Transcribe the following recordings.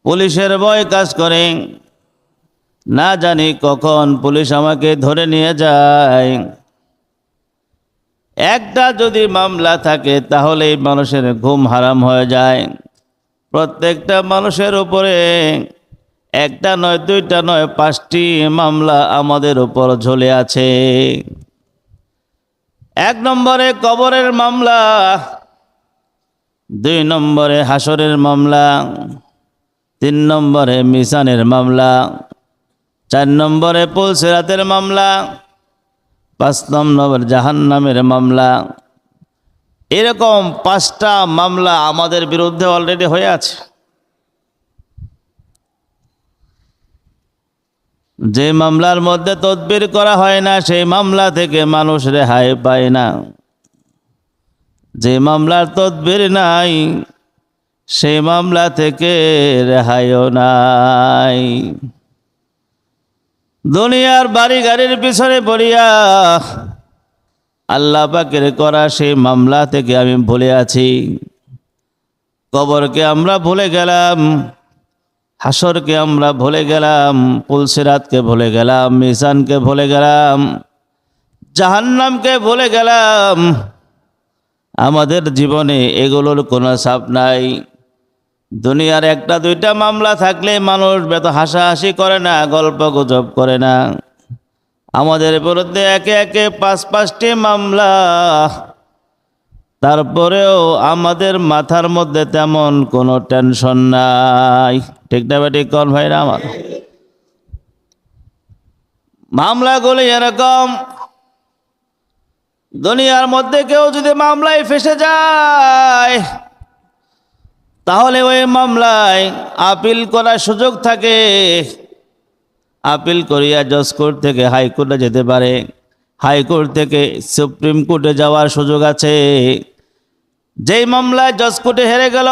পুলিশের ভয় কাজ করে, না জানি কখন পুলিশ আমাকে ধরে নিয়ে যায়। একটা যদি মামলা থাকে তাহলে মানুষের ঘুম হারাম হয়ে যায়। প্রত্যেকটা মানুষের উপরে একটা নয়, দুইটা নয়, 5টি মামলা আমাদের উপর ঝুলে আছে। 1 নম্বরে কবরের মামলা, 2 নম্বরে হাসরের মামলা, 3 নম্বরে মিজানের মামলা, 4 নম্বরে পুলসিরাতের মামলা, 5 নম্বরে জাহান্নামের মামলা। এরকম 5টা মামলা আমাদের বিরুদ্ধে অলরেডি হয়ে আছে। যে মামলার মধ্যে তদবির করা হয় না সেই মামলা থেকে মানুষ রেহাই পায় না। যে মামলার তদবির নাই সেই মামলা থেকে রেহাইও নাই। দুনিয়ার বাড়ি গাড়ির পিছনে পড়িয়া আল্লাহ পাকের করা সেই মামলা থেকে আমি ভুলে আছি। কবরকে আমরা ভুলে গেলাম, হাসরকে আমরা ভুলে গেলাম, পুলসিরাতকে ভুলে গেলাম, মিজানকে ভুলে গেলাম, জাহান্নামকে ভুলে গেলাম। আমাদের জীবনে এগুলোর কোনো ছাপ নাই। দুনিয়ার 1টা 2টা মামলা থাকলে মানুষ বেত হাসাহাসি করে না, গল্প গুজব করে না। আমাদের বিরুদ্ধে একে একে 5-5টি মামলা, তারপরেও আমাদের মাথার মধ্যে তেমন কোনো টেনশন নাই। ঠিক না বেঠিক কোন ভাইরা আমার? মামলাগুলি এরকম, দুনিয়ার মধ্যে কেউ যদি মামলায় ফেসে যায় তাহলে ওই মামলায় আপিল করার সুযোগ থাকে। আপিল করিয়া জজ কোর্ট থেকে হাইকোর্টে যেতে পারে, হাইকোর্ট থেকে সুপ্রিম কোর্টে যাওয়ার সুযোগ আছে। যেই মামলায় জজ কোর্টে হেরে গেল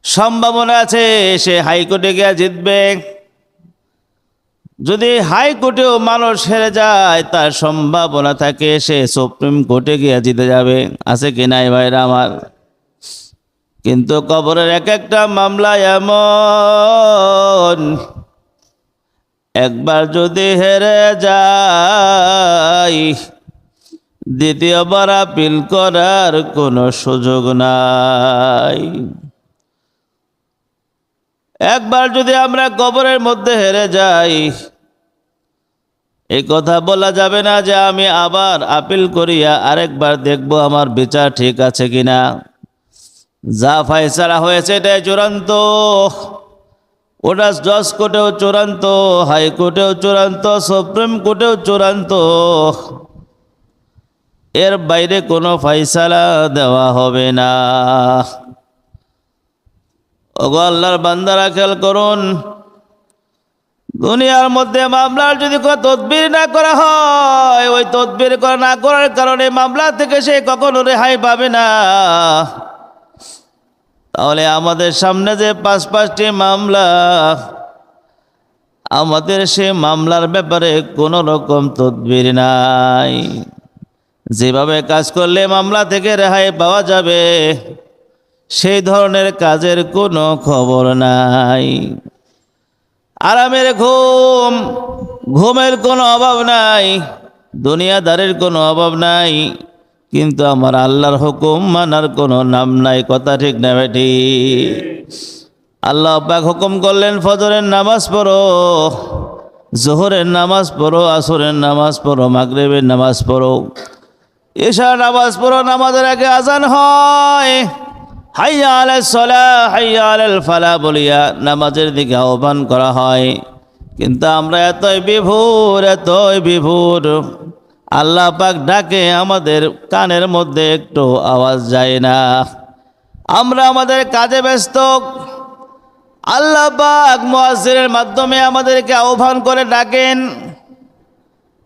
সম্ভাবনা আছে সে হাইকোর্টে গিয়ে জিতবে। যদি হাইকোর্টেও মানুষ হেরে যায় তার সম্ভাবনা থাকে সে সুপ্রিম কোর্টে গিয়ে জিতে যাবে। আছে কি নাই ভাইরা আমার? কিন্তু কবরের এক একটা মামলা এমন, একবার যদি হেরে যায় দ্বিতীয়বার আপিল করার কোনো সুযোগ নাই। একবার যদি আমরা কবরের মধ্যে হেরে যাই এই কথা বলা যাবে না যে আমি আবার আপিল করিয়া আরেকবার দেখব আমার বিচার ঠিক আছে কিনা। যা ফয়সালা হয়েছে এটাই চূড়ান্ত। ওটা জজ কোর্টেও চূড়ান্ত, হাইকোর্টেও চূড়ান্ত, সুপ্রিম কোর্টেও চূড়ান্ত। এর বাইরে কোনো ফয়সালা দেওয়া হবে না। ওগো আল্লাহর বান্দারা খেয়াল করুন, দুনিয়ার মধ্যে মামলার যদি কোনো তদবির না করা হয় ওই তদবির না করার কারণে মামলা থেকে সে কখনো রেহাই পাবে না। তাহলে আমাদের সামনে যে 5-5টি মামলা, আমাদের সে মামলার ব্যাপারে কোনো রকম তদবির নাই। যেভাবে কাজ করলে মামলা থেকে রেহাই পাওয়া যাবে সেই ধরনের কাজের কোনো খবর নাই। আরামের ঘুম, ঘুমের কোনো অভাব নাই, দুনিয়াদারের কোনো অভাব নাই, কিন্তু আমার আল্লাহর হুকুম মানার কোনো নাম নাই। কথা ঠিক না বেটি? আল্লাহ পাক হুকুম করলেন ফজরের নামাজ পড়ো, জোহরের নামাজ পড়ো, আসরের নামাজ পড়ো, মাগরিবের নামাজ পড়ো, ইশার নামাজ পড়ো। নামাজের আগে আজান হয়, হাইয়া আলাইস সালাহ হাইয়া আলাল ফালাহ বলিয়া নামাজের দিকে আহ্বান করা হয়। কিন্তু আমরা এতই বিভোর, আল্লাহ পাক ডাকে আমাদের কানের মধ্যে একটু আওয়াজ যায় না। আমরা আমাদের কাজে ব্যস্ত। আল্লাহ পাক মুয়াজ্জিনের মাধ্যমে আমাদেরকে আহ্বান করে ডাকেন,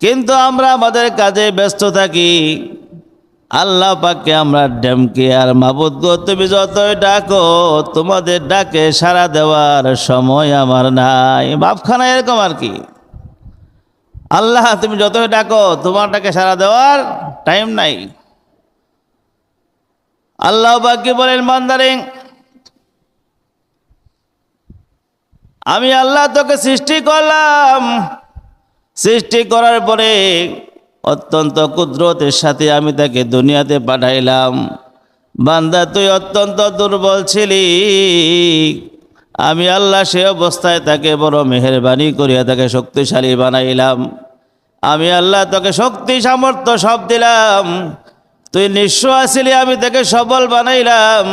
কিন্তু আমরা আমাদের কাজে ব্যস্ত থাকি। আল্লাহ পাককে আমরা ডেমকে আর মাবুদ গো তুমি যতই ডাকো তোমাদের ডাকে সাড়া দেওয়ার সময় আমার নাই। বাপখানা এরকম আর কি, আল্লাহ তুমি যতই ডাকো তোমার ডাকে সাড়া দেওয়ার টাইম নাই। আল্লাহ পাক কি বলেন বান্দারে, আমি আল্লাহ তোকে সৃষ্টি করলাম, সৃষ্টি করার পরে অত্যন্ত কুদরতের সাথে আমি তাকে দুনিয়াতে পাঠাইলাম। বান্দা তুই অত্যন্ত দুর্বল ছিলি, আমি আল্লাহ সে অবস্থায় তাকে বড় মেহেরবানি করিয়া তাকে শক্তিশালী বানাইলাম। আমি আল্লাহ তোকে শক্তি সামর্থ্য সব দিলাম। তুই নিঃস্ব আছিলি, আমি তাকে সবল বানাইলাম।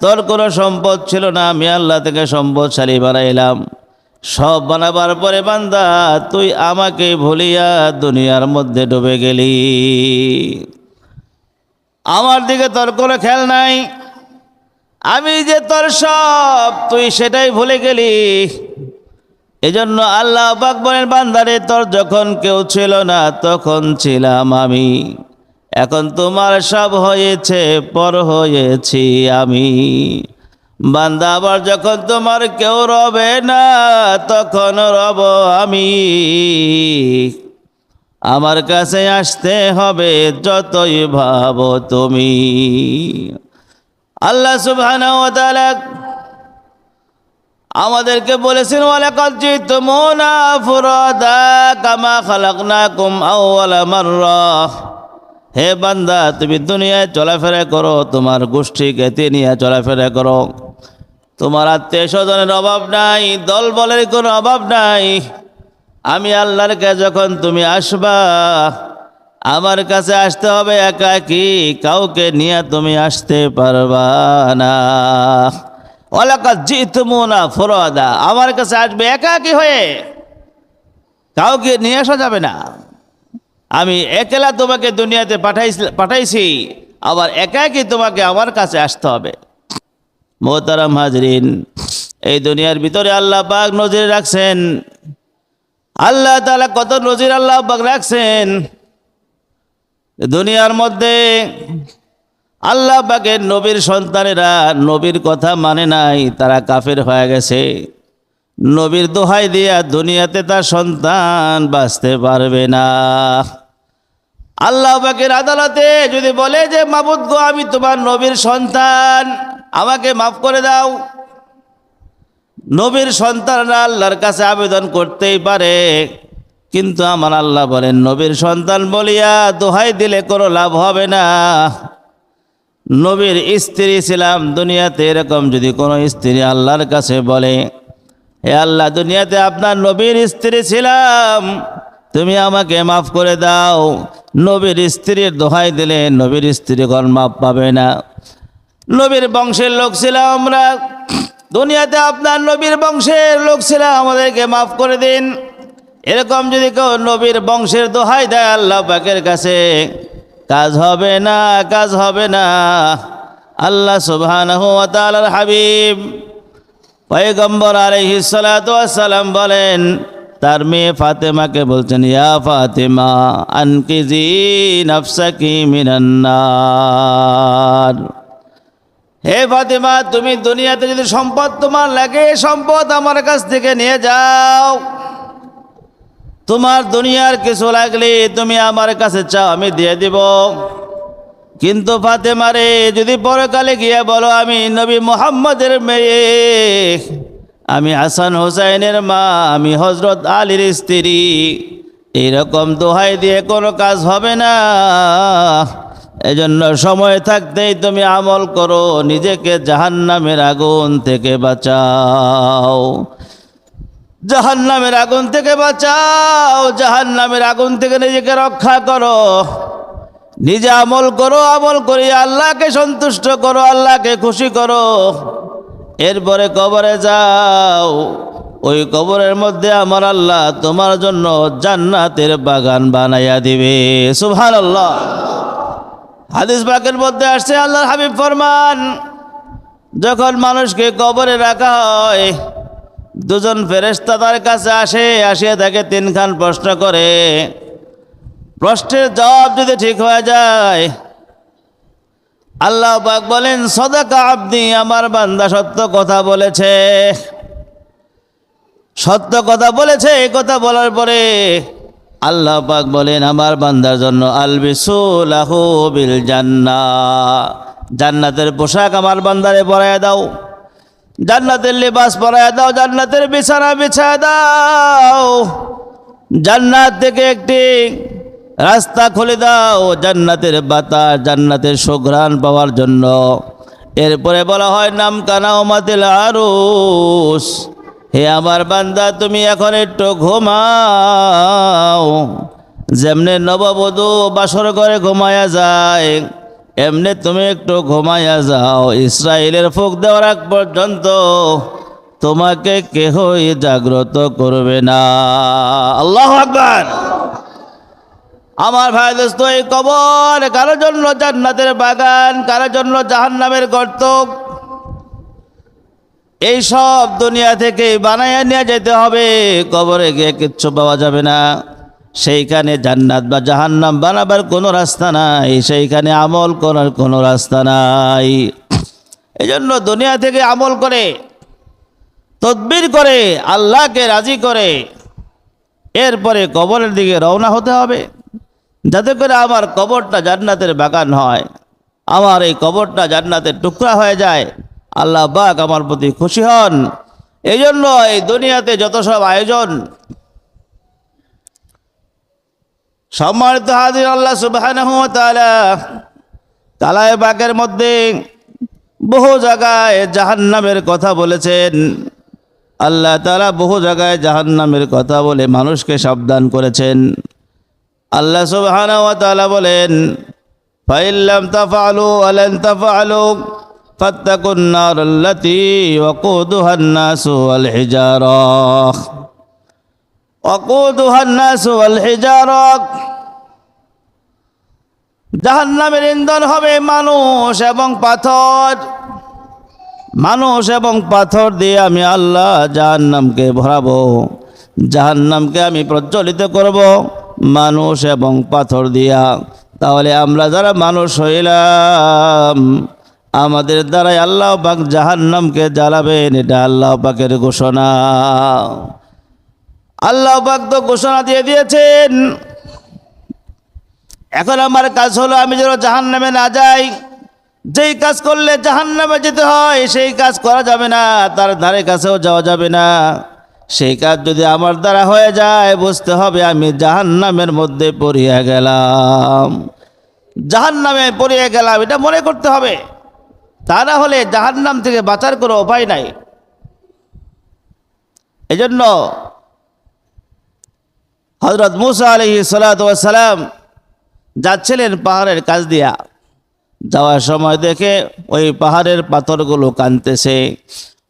তোর কোনো সম্পদ ছিল না, আমি আল্লাহ থেকে সম্পদশালী বানাইলাম। সব বানাবার পরে বান্দা তুই আমাকে ভুলিয়া দুনিয়ার মধ্যে ডুবে গেলি। আমার দিকে তোর কোনো খেয়াল নাই, আমি যে তোর সব, তুই সেটাই ভুলে গেলি। এজন্য আল্লাহ পাক বলেন, বান্দারে তোর যখন কেউ ছিল না তখন ছিলাম আমি, এখন তোমার সব হয়েছে, পর হয়েছি আমি। বান্দা আবার যখন তোমার কেউ রবে না তখন রব আমি। আমার কাছে আসতে হবে যতই ভাবো তুমি। আল্লাহ সুবহানাহু ওয়া তাআলা আমাদেরকে বলেছেন, ওয়ালাকাদ জিতুমুনা ফুরাদা কামা খালাকনাকুম আউওয়ালা মাররাহ। হে বান্দা, তুমি দুনিয়ায় চলাফেরা করো, তোমার গোষ্ঠীকে নিয়ে চলাফেরা করো, তোমার আত্মীয় স্বজনের অভাব নাই, দল বলের কোনো অভাব নাই। আমি আল্লাহর কাছে যখন তুমি আসবা, আমার কাছে আসতে হবে একাকী, কাউকে নিয়ে তুমি আসতে পারবা না। ওয়ালাকাদ জিতুমুনা ফুরাদা, আমার কাছে আসবে একাকী হয়ে, কাউকে নিয়ে আসা যাবে না। আমি একলা তোমাকে দুনিয়াতে পাঠাইছি, আবার একাকী তোমাকে আমার কাছে আসতে হবে। মোহতারাম হাজরিন, এই দুনিয়ার ভিতরে আল্লাহ পাক নজির রাখছেন। আল্লাহ তাআলা কত নজির আল্লাহ পাক রাখছেন। দুনিয়ার মধ্যে আল্লাহ পাকের নবীর সন্তানেরা নবীর কথা মানে নাই, তারা কাফের হয়ে গেছে। নবীর দোহাই দিয়া দুনিয়াতে তার সন্তান বাঁচতে পারবে না। আল্লাহ পাকের আদালতে যদি বলে যে মাবুদ গো, আমি তোমার নবীর সন্তান, আমাকে মাফ করে দাও, নবীর সন্তানরা আল্লাহর কাছে আবেদন করতেই পারে, কিন্তু আমার আল্লাহ বলেন নবীর সন্তান বলিয়া দোহাই দিলে কোনো লাভ হবে না। নবীর স্ত্রী ছিলাম দুনিয়াতে, এরকম যদি কোনো স্ত্রী আল্লাহর কাছে বলে, হে আল্লাহ, দুনিয়াতে আপনার নবীর স্ত্রী ছিলাম, তুমি আমাকে মাফ করে দাও, নবীর স্ত্রীর দোহাই দিলে নবীর স্ত্রীগণ মাফ পাবে না। নবীর বংশের লোক ছিলাম আমরা, দুনিয়াতে আপনার নবীর বংশের লোক ছিলাম, আমাদেরকে মাফ করে দিন, এরকম যদি কেউ নবীর বংশের দোহাই দেয় আল্লাহ পাকের কাছে, কাজ হবে না, কাজ হবে না। আল্লাহ সুবহানাহু ওয়া তাআলার হাবিব পয়গম্বর আলাইহিস সালাতু ওয়াস সালাম বলেন, তার মেয়ে ফাতেমাকে বলছেন, ইয়া ফাতেমা আনকিজি নাফসাকি মিনান নার। হে ফাতেমা, তুমি দুনিয়াতে যদি সম্পদ তোমার লাগে, সম্পদ আমার কাছ থেকে নিয়ে যাও। তোমার দুনিয়ার কিছু লাগলে তুমি আমার কাছে চাও, আমি দিয়ে দিব। কিন্তু ফাতেমা রে, যদি পরকালে গিয়ে বলো আমি নবী মুহাম্মদের মেয়ে, আমি হাসান হুসাইনের মা, আমি হযরত আলীর স্ত্রী, এইরকম দোহাই দিয়ে কোনো কাজ হবে না। এজন্য সময় থাকতেই তুমি আমল করো, নিজেকে জাহান্নামের আগুন থেকে বাঁচাও, জাহান্নামের আগুন থেকে বাঁচাও, জাহান্নামের আগুন থেকে নিজেকে রক্ষা করো। নিজে আমল করো, আমল করি আল্লাহকে সন্তুষ্ট করো, আল্লাহকে খুশি করো। এরপরে কবরে যাও, ওই কবরের মধ্যে আমার আল্লাহ তোমার জন্য জান্নাতের বাগান বানাইয়া দিবে। সুবহানাল্লাহ। হাদিস পাকের মধ্যে আসছে, আল্লাহর হাবিব ফরমান, যখন মানুষকে কবরে রাখা হয়, দুজন ফেরেশতা তার কাছে আসে, আসিয়া তাকে তিনখান প্রশ্ন করে। প্রশ্নের জবাব যদি ঠিক হয়ে যায়, আল্লাহ পাক বলেন, সাদাকা আব্দি, আমার বান্দা সত্য কথা বলেছে, সত্য কথা বলেছে। এই কথা বলার পরে আল্লাহ পাক বলেন, আমার বান্দার জন্য আলবিসু লাহু বিল জান্নাহ, জান্নাতের পোশাক আমার বান্দারে পরাইয়া দাও। জান্নাতের লিবাস পরায় দাও, জান্নাতের বিছানা বিছায় দাও, জান্নাত থেকে একটি রাস্তা খুলে দাও জান্নাতের বাতাস, জান্নাতের সুঘ্রাণ পাওয়ার জন্য। এরপরে বলা হয় নাম কানাও মাতিল আরুস, হে আমার বান্দা তুমি এখন একটু ঘুমাও। যেমনে নববধূ বাসর ঘরে ঘুমায়া যায়, এমনি তুমি একটু ঘুমায়া যাও। ইসরায়েলের ফুঁক দেওয়ার আগ পর্যন্ত তোমাকে কেহই জাগ্রত করবে না। আল্লাহু আকবার। আমার ভাই দোস্ত, এই কবর কারোর জন্য জান্নাতের বাগান, কারোর জন্য জাহান্নামের গর্ত। এই সব দুনিয়া থেকে বানাইয়া নিয়ে যেতে হবে, কবরে গিয়ে কিচ্ছু পাওয়া যাবে না। সেইখানে জান্নাত বা জাহান্নাম বানাবার কোনো রাস্তা নাই, সেইখানে আমল করার কোনো রাস্তা নাই। এই জন্য দুনিয়া থেকে আমল করে, তদবির করে, আল্লাহকে রাজি করে এরপরে কবরের দিকে রওনা হতে হবে, যাতে করে আমার কবরটা জান্নাতের বাগান হয়, আমার এই কবরটা জান্নাতের টুকরা হয়ে যায়, আল্লাহ পাক আমার প্রতি খুশি হন। এই জন্য এই দুনিয়াতে যত সব আয়োজন, সম্মানিত হাজির, আল্লাহ সুবহানাহু ওয়া তাআলা কালায়ে পাকের মধ্যে বহু জায়গায় জাহান্নামের কথা বলেছেন। আল্লাহ তাআলা বহু জায়গায় জাহান্নামের কথা বলে মানুষকে সাবধান করেছেন। আল্লাহ সুবহানাহু ওয়া তাআলা বলেন, ফাইল্লাম তাফআলু ওয়া লান তাফআলু ফাত্তাকুন নারাল্লাতী ওয়াকুদুহান নাসু ওয়াল হিজারাহ ওয়াকুদুহান নাসু ওয়াল হিজারাহ। জাহান্নামের ইন্ধন হবে মানুষ এবং পাথর। মানুষ এবং পাথর দিয়ে আমি আল্লাহ জাহান্নামকে ভরাবো, জাহান্নামকে আমি প্রজ্বলিত করব মানুষ এবং পাথর দিয়া। তাহলে আমরা যারা মানুষ হইলাম, আমাদের দ্বারাই আল্লাহ পাক জাহান্নামকে জ্বালাবেন, এটা আল্লাহ পাকের ঘোষণা। আল্লাহ পাক তো ঘোষণা দিয়ে দিয়েছেন। এখন আমার কাজ হলো আমি যেন জাহান্নামে না যাই। যেই কাজ করলে জাহান্নামে যেতে হয় সেই কাজ করা যাবে না, তার ধারে কাছেও যাওয়া যাবে না। সেই কাজ যদি আমার দ্বারা হয়ে যায়, বুঝতে হবে আমি জাহান্নামের মধ্যে পড়িয়া গেলাম, জাহান্নামে পড়িয়া গেলাম, এটা মনে করতে হবে। তা না হলে জাহান্নাম থেকে বাঁচার কোনো উপায় নাই। এই জন্য হযরত মূসা আলাইহিস সালাতু ওয়াস সালাম যাচ্ছিলেন পাহাড়ের কাছ দিয়া, যাওয়ার সময় দেখে ওই পাহাড়ের পাথরগুলো কাঁদতেছে।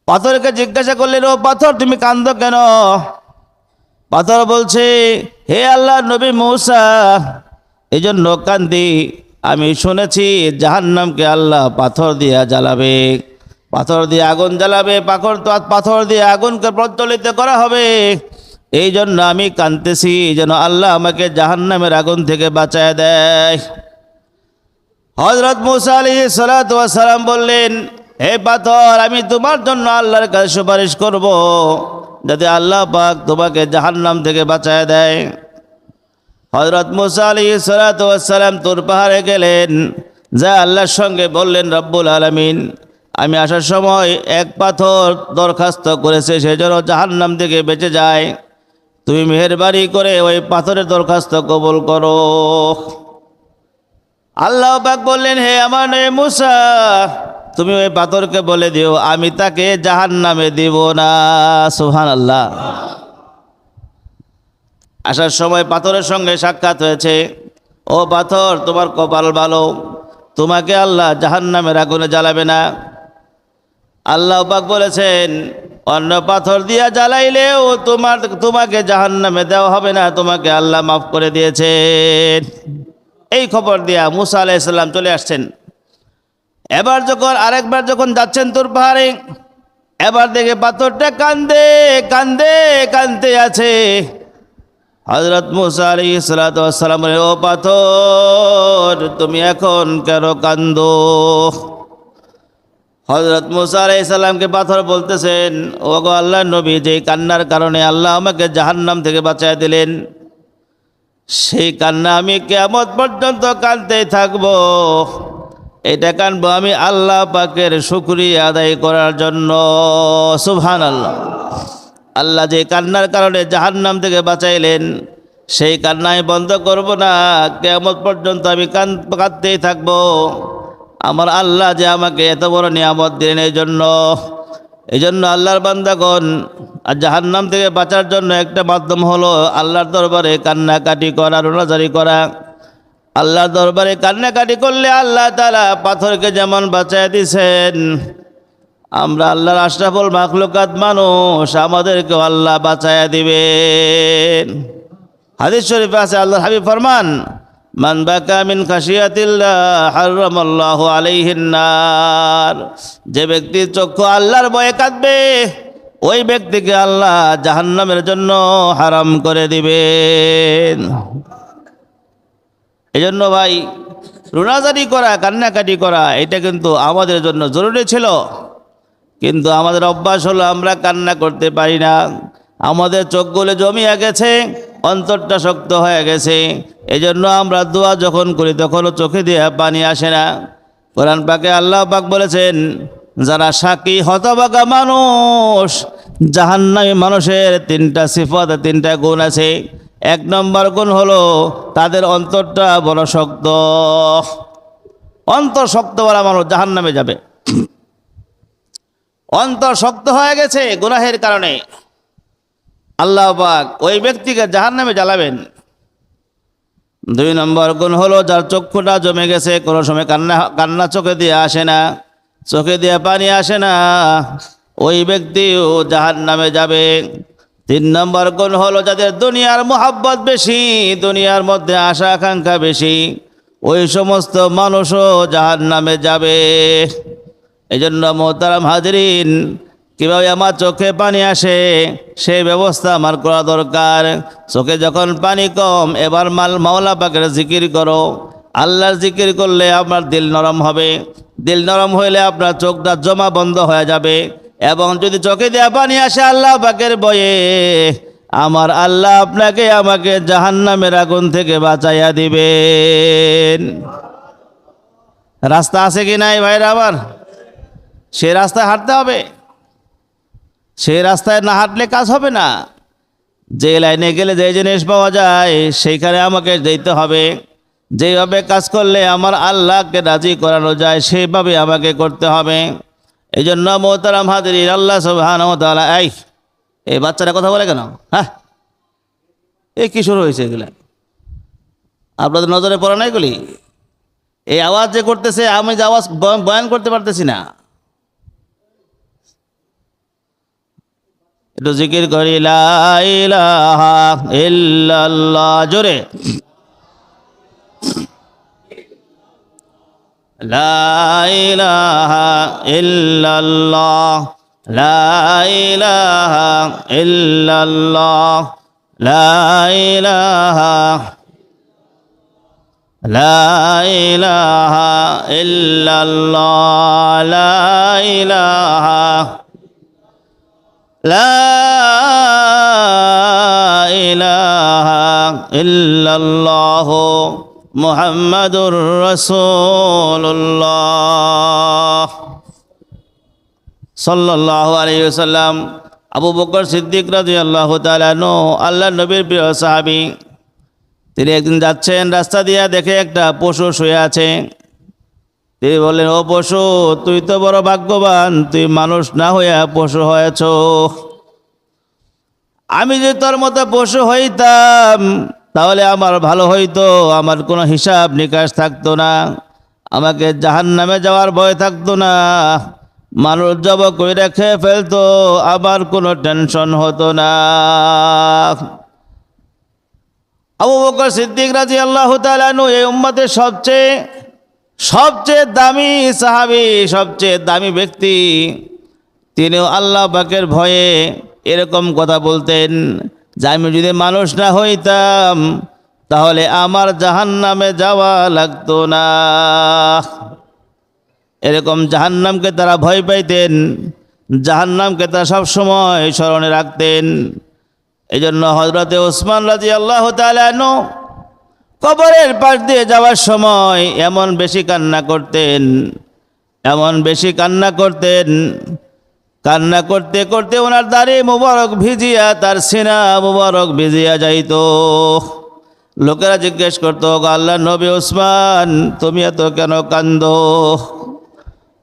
পাথরকে জিজ্ঞাসা করলেন, ও পাথর তুমি কাঁদো কেন? পাথর বলছে, হে আল্লাহর নবী মূসা, এই জন্য কান্দি, আমি শুনেছি জাহান্নামকে আল্লাহ পাথর দিয়া জ্বালাবে, পাথর দিয়ে আগুন জ্বালাবে, পাথর দিয়ে আগুনকে প্রজ্বলিত করা হবে। এই জন্য আমি কাঁদতেছি যেন আল্লাহ আমাকে জাহান্নামের আগুন থেকে বাঁচায় দেয়। হযরত মূসা আলাইহিস সালাতু ওয়াস সালাম বললেন, হে পাথর, আমি তোমার জন্য আল্লাহর কাছে সুপারিশ করব যাতে আল্লাহ পাক তোমাকে জাহান্নাম থেকে বাঁচায় দেয়। হযরত মূসা আলাইহিস সালাতু ওয়াস সালাম তুর পাহাড়ে গেলেন, যা আল্লাহর সঙ্গে বললেন, রব্বুল আলামিন, আমি আসার সময় এক পাথর দরখাস্ত করেছে সে যেন জাহান্নাম থেকে বেঁচে যায়, তুমি মেহেরবানি করে ওই পাথরের দরখাস্ত কবুল করো। আল্লাহ পাক বললেন, হে আমার নবী মূসা, তুমি ওই পাথরকে বলে দিও আমি তাকে জাহান্নামে দিব না। সুবহানাল্লাহ। আসার সময় পাথরের সঙ্গে সাক্ষাৎ হয়েছে, ও পাথর, তোমার কপাল ভালো, তোমাকে আল্লাহ জাহান্নামের আগুনে জ্বালাবে না। আল্লাহ পাক বলেছেন, অন্য পাথর দিয়া জ্বালাইলেও তোমাকে জাহান্নামে দেওয়া হবে না, তোমাকে আল্লাহ মাফ করে দিয়েছেন। এই খবর দিয়া মূসা আলাইহিস সালাম চলে আসছেন। এবার যখন আরেকবার যখন যাচ্ছেন তুর পাহাড়ে, এবার দেখে পাথরটা কান্দে কান্দে কান্দতে আছে। হযরত মূসা আলাইহিস সালাতু ওয়াস সালাম বলেন, ও পাথর, তুমি এখন কেন কান্দো? হযরত মূসা আলাইহিস সালামকে পাথর বলতেছেন, ও গো আল্লাহর নবী, যে কান্নার কারণে আল্লাহ আমাকে জাহান্নাম থেকে বাঁচায় দিলেন, সেই কান্না আমি কিয়ামত পর্যন্ত কাঁদতেই থাকবো। এটা কানবো আমি আল্লাহ পাকের শুকরিয়া আদায় করার জন্য। সুবহানাল্লাহ। আল্লাহ যে কান্নার কারণে জাহান্নাম থেকে বাঁচাইলেন, সেই কান্না আমি বন্ধ করব না, কিয়ামত পর্যন্ত আমি কাঁদতেই থাকবো। আমার আল্লাহ যে আমাকে এত বড় নিয়ামত দিলেন, এই জন্য আল্লাহর বান্দাগণ, আর জাহান্নাম থেকে বাঁচার জন্য একটা মাধ্যম হলো আল্লাহর দরবারে কান্নাকাটি করা, রোনাজারি করা। আল্লাহর দরবারে কান্নাকাটি করলে আল্লাহ তাআলা পাথরকে যেমন বাঁচায় দিয়েছেন, আমরা আল্লাহর আশরাফুল মাখলুকাত মানুষ, আমাদেরকেও আল্লাহ বাঁচায়া দিবেন। হাদিস শরীফে আছে, আল্লাহর হাবিব ফরমান, মান বাকা মিন খাশিয়াতিল্লাহ হারামাল্লাহু আলাইহিন নার। যে ব্যক্তি চক্ষু আল্লাহর ভয়ে কাঁদবে, ওই ব্যক্তিকে আল্লাহ জাহান্নামের জন্য হারাম করে দিবেন। এজন্য ভাই, রোনাজারি করা, কান্নাকাটি করা, এটা কিন্তু আমাদের জন্য জরুরি ছিল। কিন্তু আমাদের অভ্যাস হলো আমরা কান্না করতে পারি না। আমাদের চোখগুলো জমিয়া গেছে, অন্তরটা শক্ত হয়ে গেছে। এজন্য আমরা দোয়া যখন করি তখনও চোখে দিয়ে পানি আসে না। কোরআন পাকে আল্লাহ পাক বলেছেন, যারা সাকি হতভাগা মানুষ, জাহান্নামী মানুষের তিনটা সিফাত, তিনটা গুণ আছে। এক নম্বর গুণ হলো তাদের অন্তরটা বড় শক্ত। অন্তর শক্ত বলা মানুষ জাহান্নামে যাবে। অন্তর শক্ত হয়ে গেছে গুনাহের কারণে, আল্লাহ পাক ওই ব্যক্তিকে জাহান্নামে জ্বালাবেন। দুই নম্বর গুণ হলো যার চক্ষুটা জমে গেছে, কোনো সময় কান্না চোখে দিয়ে আসে না, চোখে দিয়ে পানি আসে না, ওই ব্যক্তিও জাহান্নামে যাবে। তিন নম্বর গুণ হলো যাদের দুনিয়ার মোহাব্বত বেশি, দুনিয়ার মধ্যে আশা আকাঙ্ক্ষা বেশি, ওই সমস্ত মানুষও জাহান্নামে যাবে। এই জন্য মোহতারাম হাজরিন, কীভাবে আমার চোখে পানি আসে সেই ব্যবস্থা আমার করা দরকার। চোখে যখন পানি কম, এবার মাওলা পাকের জিকির করো। আল্লাহর জিকির করলে আপনার দিল নরম হবে। দিল নরম হইলে আপনার চোখটা জমা বন্ধ হয়ে যাবে। এবং যদি চোখে দেওয়া পানি আসে আল্লাহ পাকের ভয়ে, আমার আল্লাহ আপনাকে আমাকে জাহান্নামের আগুন থেকে বাঁচাইয়া দিবেন। রাস্তা আছে কি নাই ভাইরা আমার? সে রাস্তায় হাঁটতে হবে। সেই রাস্তায় না হাঁটলে কাজ হবে না। যে লাইনে গেলে যে জিনিস পাওয়া যায় সেইখানে আমাকে যেতে হবে। যেভাবে কাজ করলে আমার আল্লাহকে রাজি করানো যায় সেইভাবে আমাকে করতে হবে। এই জন্য মোহতারাম হাজরিন, আল্লাহ সুবহানাহু ওয়া তাআলা, এই বাচ্চারা কথা বলে কেন? হ্যাঁ, এই কি শুরু হয়েছে এগুলা? আপনাদের নজরে পড়ে না এগুলি? এই আওয়াজ যে করতেছে, আমি যে আওয়াজ বয়ান করতে পারতেছি না। একটু জিকির করি, লা ইলাহা ইল্লাল্লাহ, জোরে। লা ইলাহা ইল্লাল্লাহ, লা ইলাহা ইল্লাল্লাহ, লা ইলাহা, লা ইলাহা ইল্লাল্লাহ, লা ইলাহা, লা ইলাহা ইল্লাল্লাহ মুহাম্মাদুর রাসূলুল্লাহ সাল্লাল্লাহু আলাইহি ওয়াসাল্লাম। আবু বকর সিদ্দিক রাদিয়াল্লাহু তাআলা আনহু, আল্লাহর নবীর প্রিয় সাহাবী, তিনি একদিন যাচ্ছেন, রাস্তা দিয়ে দেখে একটা পশু শুয়ে আছে। তিনি বললেন, ও পশু, তুই তো বড় ভাগ্যবান, তুই মানুষ না হইয়া পশু হয়েছ। আমি যে তোর মতো পশু হইতাম তাহলে আমার ভালো হইতো, আমার কোনো হিসাব নিকাশ থাকতো না, আমাকে জাহান্নামে যাওয়ার ভয় থাকতো না, মানুষ জব করে রেখে ফেলতো, আমার কোনো টেনশন হতো না। আবু বকর সিদ্দিক রাদিয়াল্লাহু তাআলা আনহু এই উম্মতের সবচেয়ে দামি সাহাবী, সবচেয়ে দামি ব্যক্তি। তিনিও আল্লাহ পাকের ভয়ে এরকম কথা বলতেন যে আমি যদি মানুষ না হইতাম তাহলে আমার জাহান্নামে যাওয়া লাগতো না। এরকম জাহান্নামকে তারা ভয় পাইতেন, জাহান্নামকে তারা সবসময় স্মরণে রাখতেন। এই জন্য হযরতে ওসমান রাদিয়াল্লাহু তাআলা আনহু কবরের পাশ দিয়ে যাওয়ার সময় এমন বেশি কান্না করতেন, কান্না করতে করতে ওনার দাড়ি মুবারক ভিজিয়া, তার সিনা মুবারক ভিজিয়া যাইত। লোকেরা জিজ্ঞেস করতো, আল্লাহর নবী ওসমান, তুমি এত কেন কান্দো?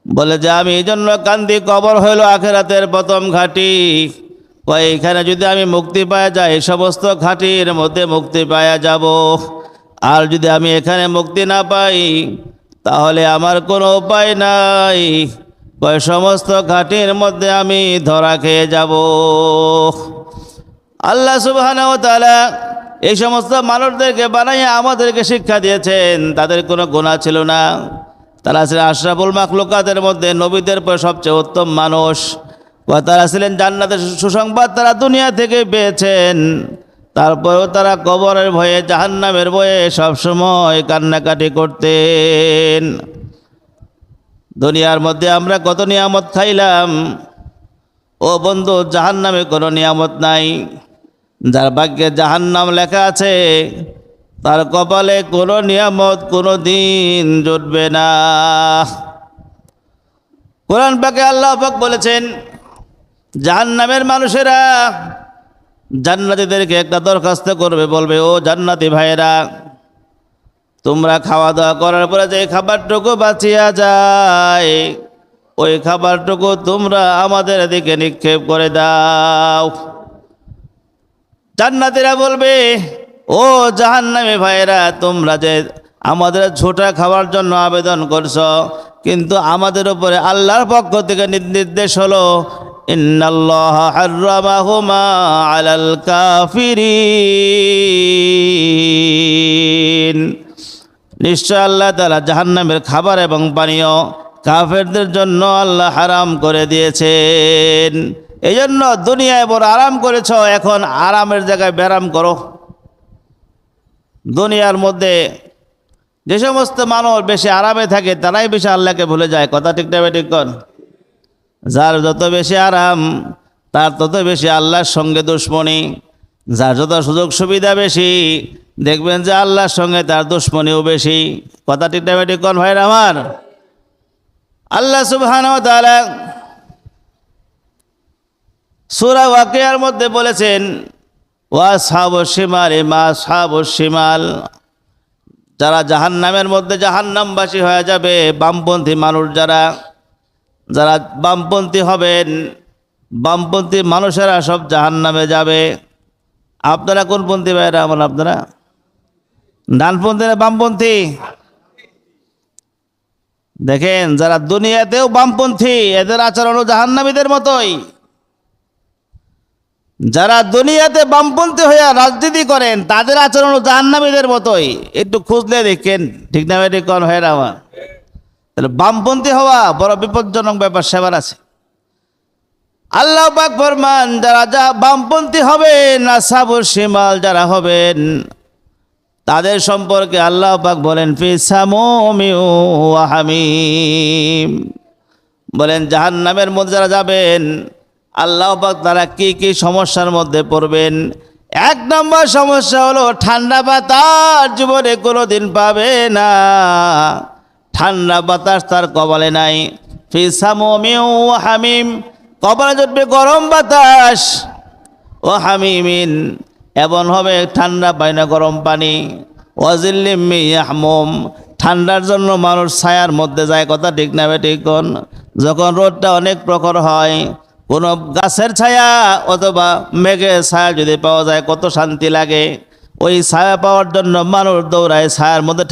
বলে যে আমি এই জন্য কান্দি, কবর হইল আখিরাতের প্রথম ঘাঁটি। এইখানে যদি আমি মুক্তি পাওয়া যাই, সমস্ত ঘাঁটির মধ্যে মুক্তি পাওয়া যাব। আর যদি আমি এখানে মুক্তি না পাই, তাহলে আমার কোনো উপায় নাই, সমস্ত ঘাঁটির মধ্যে আমি ধরা খেয়ে যাব। আল্লাহ সুবহানাহু ওয়া তাআলা এই সমস্ত মানুষদেরকে বানাইয়া আমাদেরকে শিক্ষা দিয়েছেন। তাদের কোনো গুনাহ ছিল না, তারা ছিলেন আশরাফুল মাখলুকাতের মধ্যে, নবীদের পর সবচেয়ে উত্তম মানুষ। তারা ছিলেন জান্নাতের সুসংবাদ তারা দুনিয়া থেকে পেয়েছেন। তারপরেও তারা কবরের ভয়ে, জাহান্নামের ভয়ে সবসময় কান্নাকাটি করতেন। দুনিয়ার মধ্যে আমরা কত নিয়ামত খাইলাম, ও বন্ধু, জাহান্নামে কোনো নিয়ামত নাই। যার ভাগ্যে জাহান্নাম লেখা আছে, তার কপালে কোনো নিয়ামত কোনো দিন জুটবে না। কোরআন পাকে আল্লাহ পাক বলেছেন, জাহান্নামের মানুষেরা জান্নাতীদেরকে একটা দরখাস্ত করবে, বলবে, ও জান্নাতি ভাইয়েরা, তোমরা খাওয়া দাওয়া করার পরে যে খাবারটুকু বাঁচিয়া যায়, ওই খাবারটুকু তোমরা আমাদের দিকে নিক্ষেপ করে দাও। জান্নাতীরা বলবে, ও জাহান্নামী ভাইয়েরা, তোমরা যে আমাদের ছোটা খাওয়ার জন্য আবেদন করছো, কিন্তু আমাদের উপরে আল্লাহর পক্ষ থেকে নির্দেশ হলো, ইন্নাল্লাহা হাররামাহুমা আলাল কাফিরিন, নিশ্চয় আল্লাহ তাআলা জাহান্নামের খাবার এবং পানীয় কাফেরদের জন্য আল্লাহ হারাম করে দিয়েছেন। এই জন্য দুনিয়ায় বড় আরাম করেছ, এখন আরামের জায়গায় ব্যারাম করো। দুনিয়ার মধ্যে যে সমস্ত মানুষ বেশি আরামে থাকে, তারাই বেশি আল্লাহকে ভুলে যায়। কথা ঠিক না ঠিক কর? যার যত বেশি আরাম, তার তত বেশি আল্লাহর সঙ্গে দুশ্মনী। যার যত সুযোগ সুবিধা বেশি, দেখবেন যে আল্লাহর সঙ্গে তার দুশ্মনীও বেশি। কথা ঠিক না ঠিক কর ভাইরা আমার? আল্লাহ সুবহানাহু ওয়া তাআলা সূরা ওয়াকিয়ার মধ্যে বলেছেন, ওয়া আসহাবুশ শিমালি মা আসহাবুশ শিমাল, যারা জাহান্নামের মধ্যে জাহান্নামবাসী হয়ে যাবে, বামপন্থী মানুষ যারা বামপন্থী হবেন, বামপন্থী মানুষেরা সব জাহান্নামে যাবে। আপনারা কোন পন্থী ভাইরা আমার? আপনারা ডানপন্থী না বামপন্থী? দেখেন, যারা দুনিয়াতেও বামপন্থী, এদের আচরণও জাহান্নামীদের মতোই। যারা দুনিয়াতে বামপন্থী হইয়া রাজনীতি করেন, তাদের আচরণও জাহান্নামীদের মতোই। একটু খুঁজলে দেখেন, ঠিক না ঠিক কোন ভাইরা আমার? তাহলে বামপন্থী হওয়া বড় বিপজ্জনক ব্যাপার সেবার আছে। আল্লাহ পাক ফরমান, যারা বামপন্থী হবেন, আসহাবুশ শিমাল যারা হবেন, তাদের সম্পর্কে আল্লাহ পাক বলেন, ফি সামুমি ওয়া হামিম, বলেন জাহান্নামের মধ্যে যারা যাবেন, আল্লাহ পাক তারা কি কি সমস্যার মধ্যে পড়বেন। এক নম্বর সমস্যা হলো, ঠান্ডা বাতাস জীবনে কোনোদিন পাবে না। ঠান্ডা বাতাস তার কপালে নাই। ফি সামুমি ওয়া হামিম, কপালে জুটবে গরম বাতাস। ও হামিমিন, এমন হবে ঠান্ডা পায় না গরম পানি। ওয়াজিল্লিম মিন ইয়াহমুম, ঠান্ডার জন্য মানুষ ছায়ার মধ্যে যায়। কথা ঠিক না ঠিক কোন? যখন রোদটা অনেক প্রখর হয়, কোনো গাছের ছায়া অথবা মেঘের ছায়া যদি পাওয়া যায়, কত শান্তি লাগে। ওই ছায়া পাওয়ার জন্য মানুষ দৌড়ায়, ছায়ার মধ্যে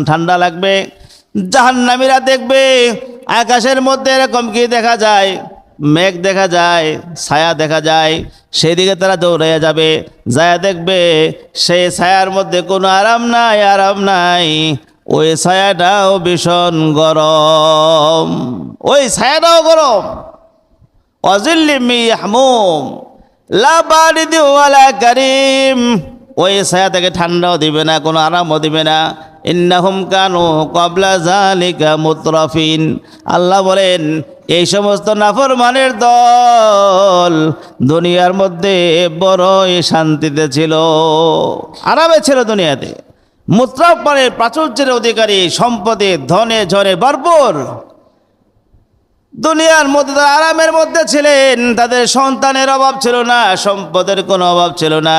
ঠান্ডা লাগবে। জাহান্নামীরা দেখবে আকাশের মধ্যে এরকম কি দেখা যায়, মেঘ দেখা যায়, ছায়া দেখা যায়, সেই দিকে তারা দৌড়াইয়া যাবে। যায় দেখবে সেই ছায়ার মধ্যে কোনো আরাম নাই, ওই ছায়াটাও ভীষণ গরম, ওই ছায়াটাও গরম। ওয়াজিল্লিম মিন ইয়াহমুম লা বারিদিন ওয়ালা কারীম, ওই ছায়া থেকে ঠান্ডাও দিবে না, কোনো আরামও দিবে না। ইন্নাহুম কানু ক্বাবলা যালিকা মুতরাফিন, আল্লাহ বলেন এই সমস্ত নাফরমানের দল দুনিয়ার মধ্যে বড়ই শান্তিতে ছিল, আরামে ছিল দুনিয়াতে। মূত্রাপানের প্রাচুর্যের অধিকারী, সম্পদে ধনে ঝনে ভরপুর, দুনিয়ার মধ্যে তারা আরামের মধ্যে ছিলেন, তাদের সন্তানের অভাব ছিল না, সম্পদের কোনো অভাব ছিল না,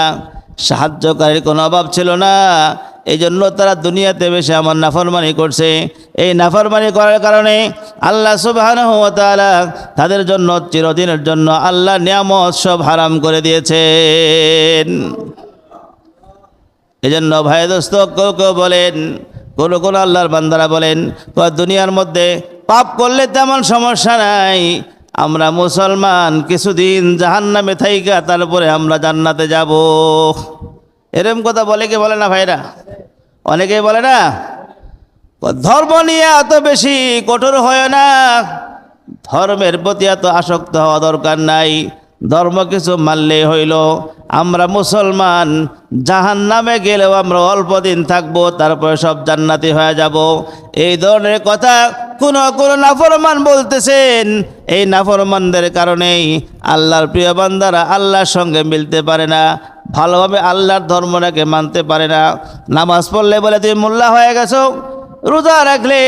সাহায্যকারীর কোনো অভাব ছিল না। এই জন্য তারা দুনিয়াতে বেশি আমার নাফরমানি করছে। এই নাফরমানি করার কারণে আল্লাহ সুবহানাহু ওয়া তাআলা তাদের জন্য চিরদিনের জন্য আল্লাহ নিয়ামত সব হারাম করে দিয়েছেন। এই জন্য ভাই দোস্ত, কেউ কেউ বলেন, কোন আল্লাহর বান্দারা বলেন দুনিয়ার মধ্যে পাপ করলে তেমন সমস্যা নাই, আমরা মুসলমান, কিছুদিন জাহান্নামে থাইকা তারপরে আমরা জান্নাতে যাব। এরকম কথা বলে কি বলে না ভাইরা? অনেকেই বলে না। ধর্ম নিয়ে এত বেশি কঠোর হয় না, ধর্মের প্রতি এত আসক্ত হওয়া দরকার নাই, ধর্ম কিছু মানলেই হইল, আমরা মুসলমান, জাহান্নামে গেলেও আমরা অল্প দিন থাকবো, তারপরে সব জান্নাতি হয়ে যাব। এই ধরনের কথা কোন নাফরমান বলতেছেন। এই নাফরমানদের কারণেই আল্লাহর প্রিয় বান্দারা আল্লাহর সঙ্গে মিলতে পারে না, ভালোভাবে আল্লাহর ধর্মটাকে মানতে পারে না। নামাজ পড়লে বলে তুমি মোল্লা হয়ে গেছো, রোজা রাখলে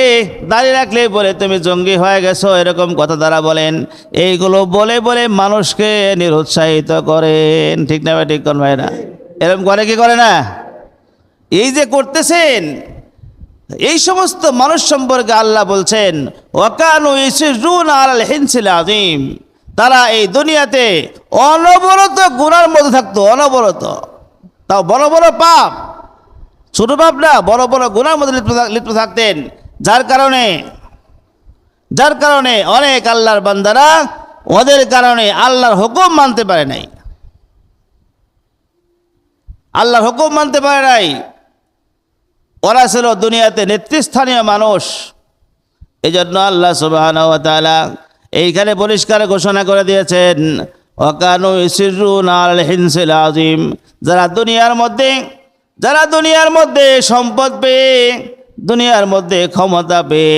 দাঁড়িয়ে রাখলে বলে তুমি জঙ্গি হয়ে গেছো, এরকম কথা তারা বলেন। এইগুলো বলে বলে মানুষকে নিরুৎসাহিত করেন। ঠিক না ভাই? ঠিক কোন ভাই না? এরকম করে কি করে না? এই যে করতেছেন, এই সমস্ত মানুষ সম্পর্কে আল্লাহ বলছেন ওয়াকানু ইসরুনা আলাল হিনসিল আযীম, তারা এই দুনিয়াতে অনবরত গুনার মধ্যে থাকতো, অনবরত, তাও বড় বড় পাপ, ছোট পাপ না, বড় বড় গুনার মধ্যে লিপ্ত থাকতেন। যার কারণে অনেক আল্লাহর বান্দারা ওদের কারণে আল্লাহর হুকুম মানতে পারে নাই, আল্লাহর হুকুম মানতে পারে নাই। ওরা ছিল দুনিয়াতে নেতৃস্থানীয় মানুষ। এই জন্য আল্লাহ সুবহানাহু ওয়া তাআলা এইখানে পরিষ্কার ঘোষণা করে দিয়েছেন ওয়াকানু ইসরুনা আলাল হিনসিল আযীম, যারা দুনিয়ার মধ্যে সম্পদ পেয়ে, দুনিয়ার মধ্যে ক্ষমতা পেয়ে,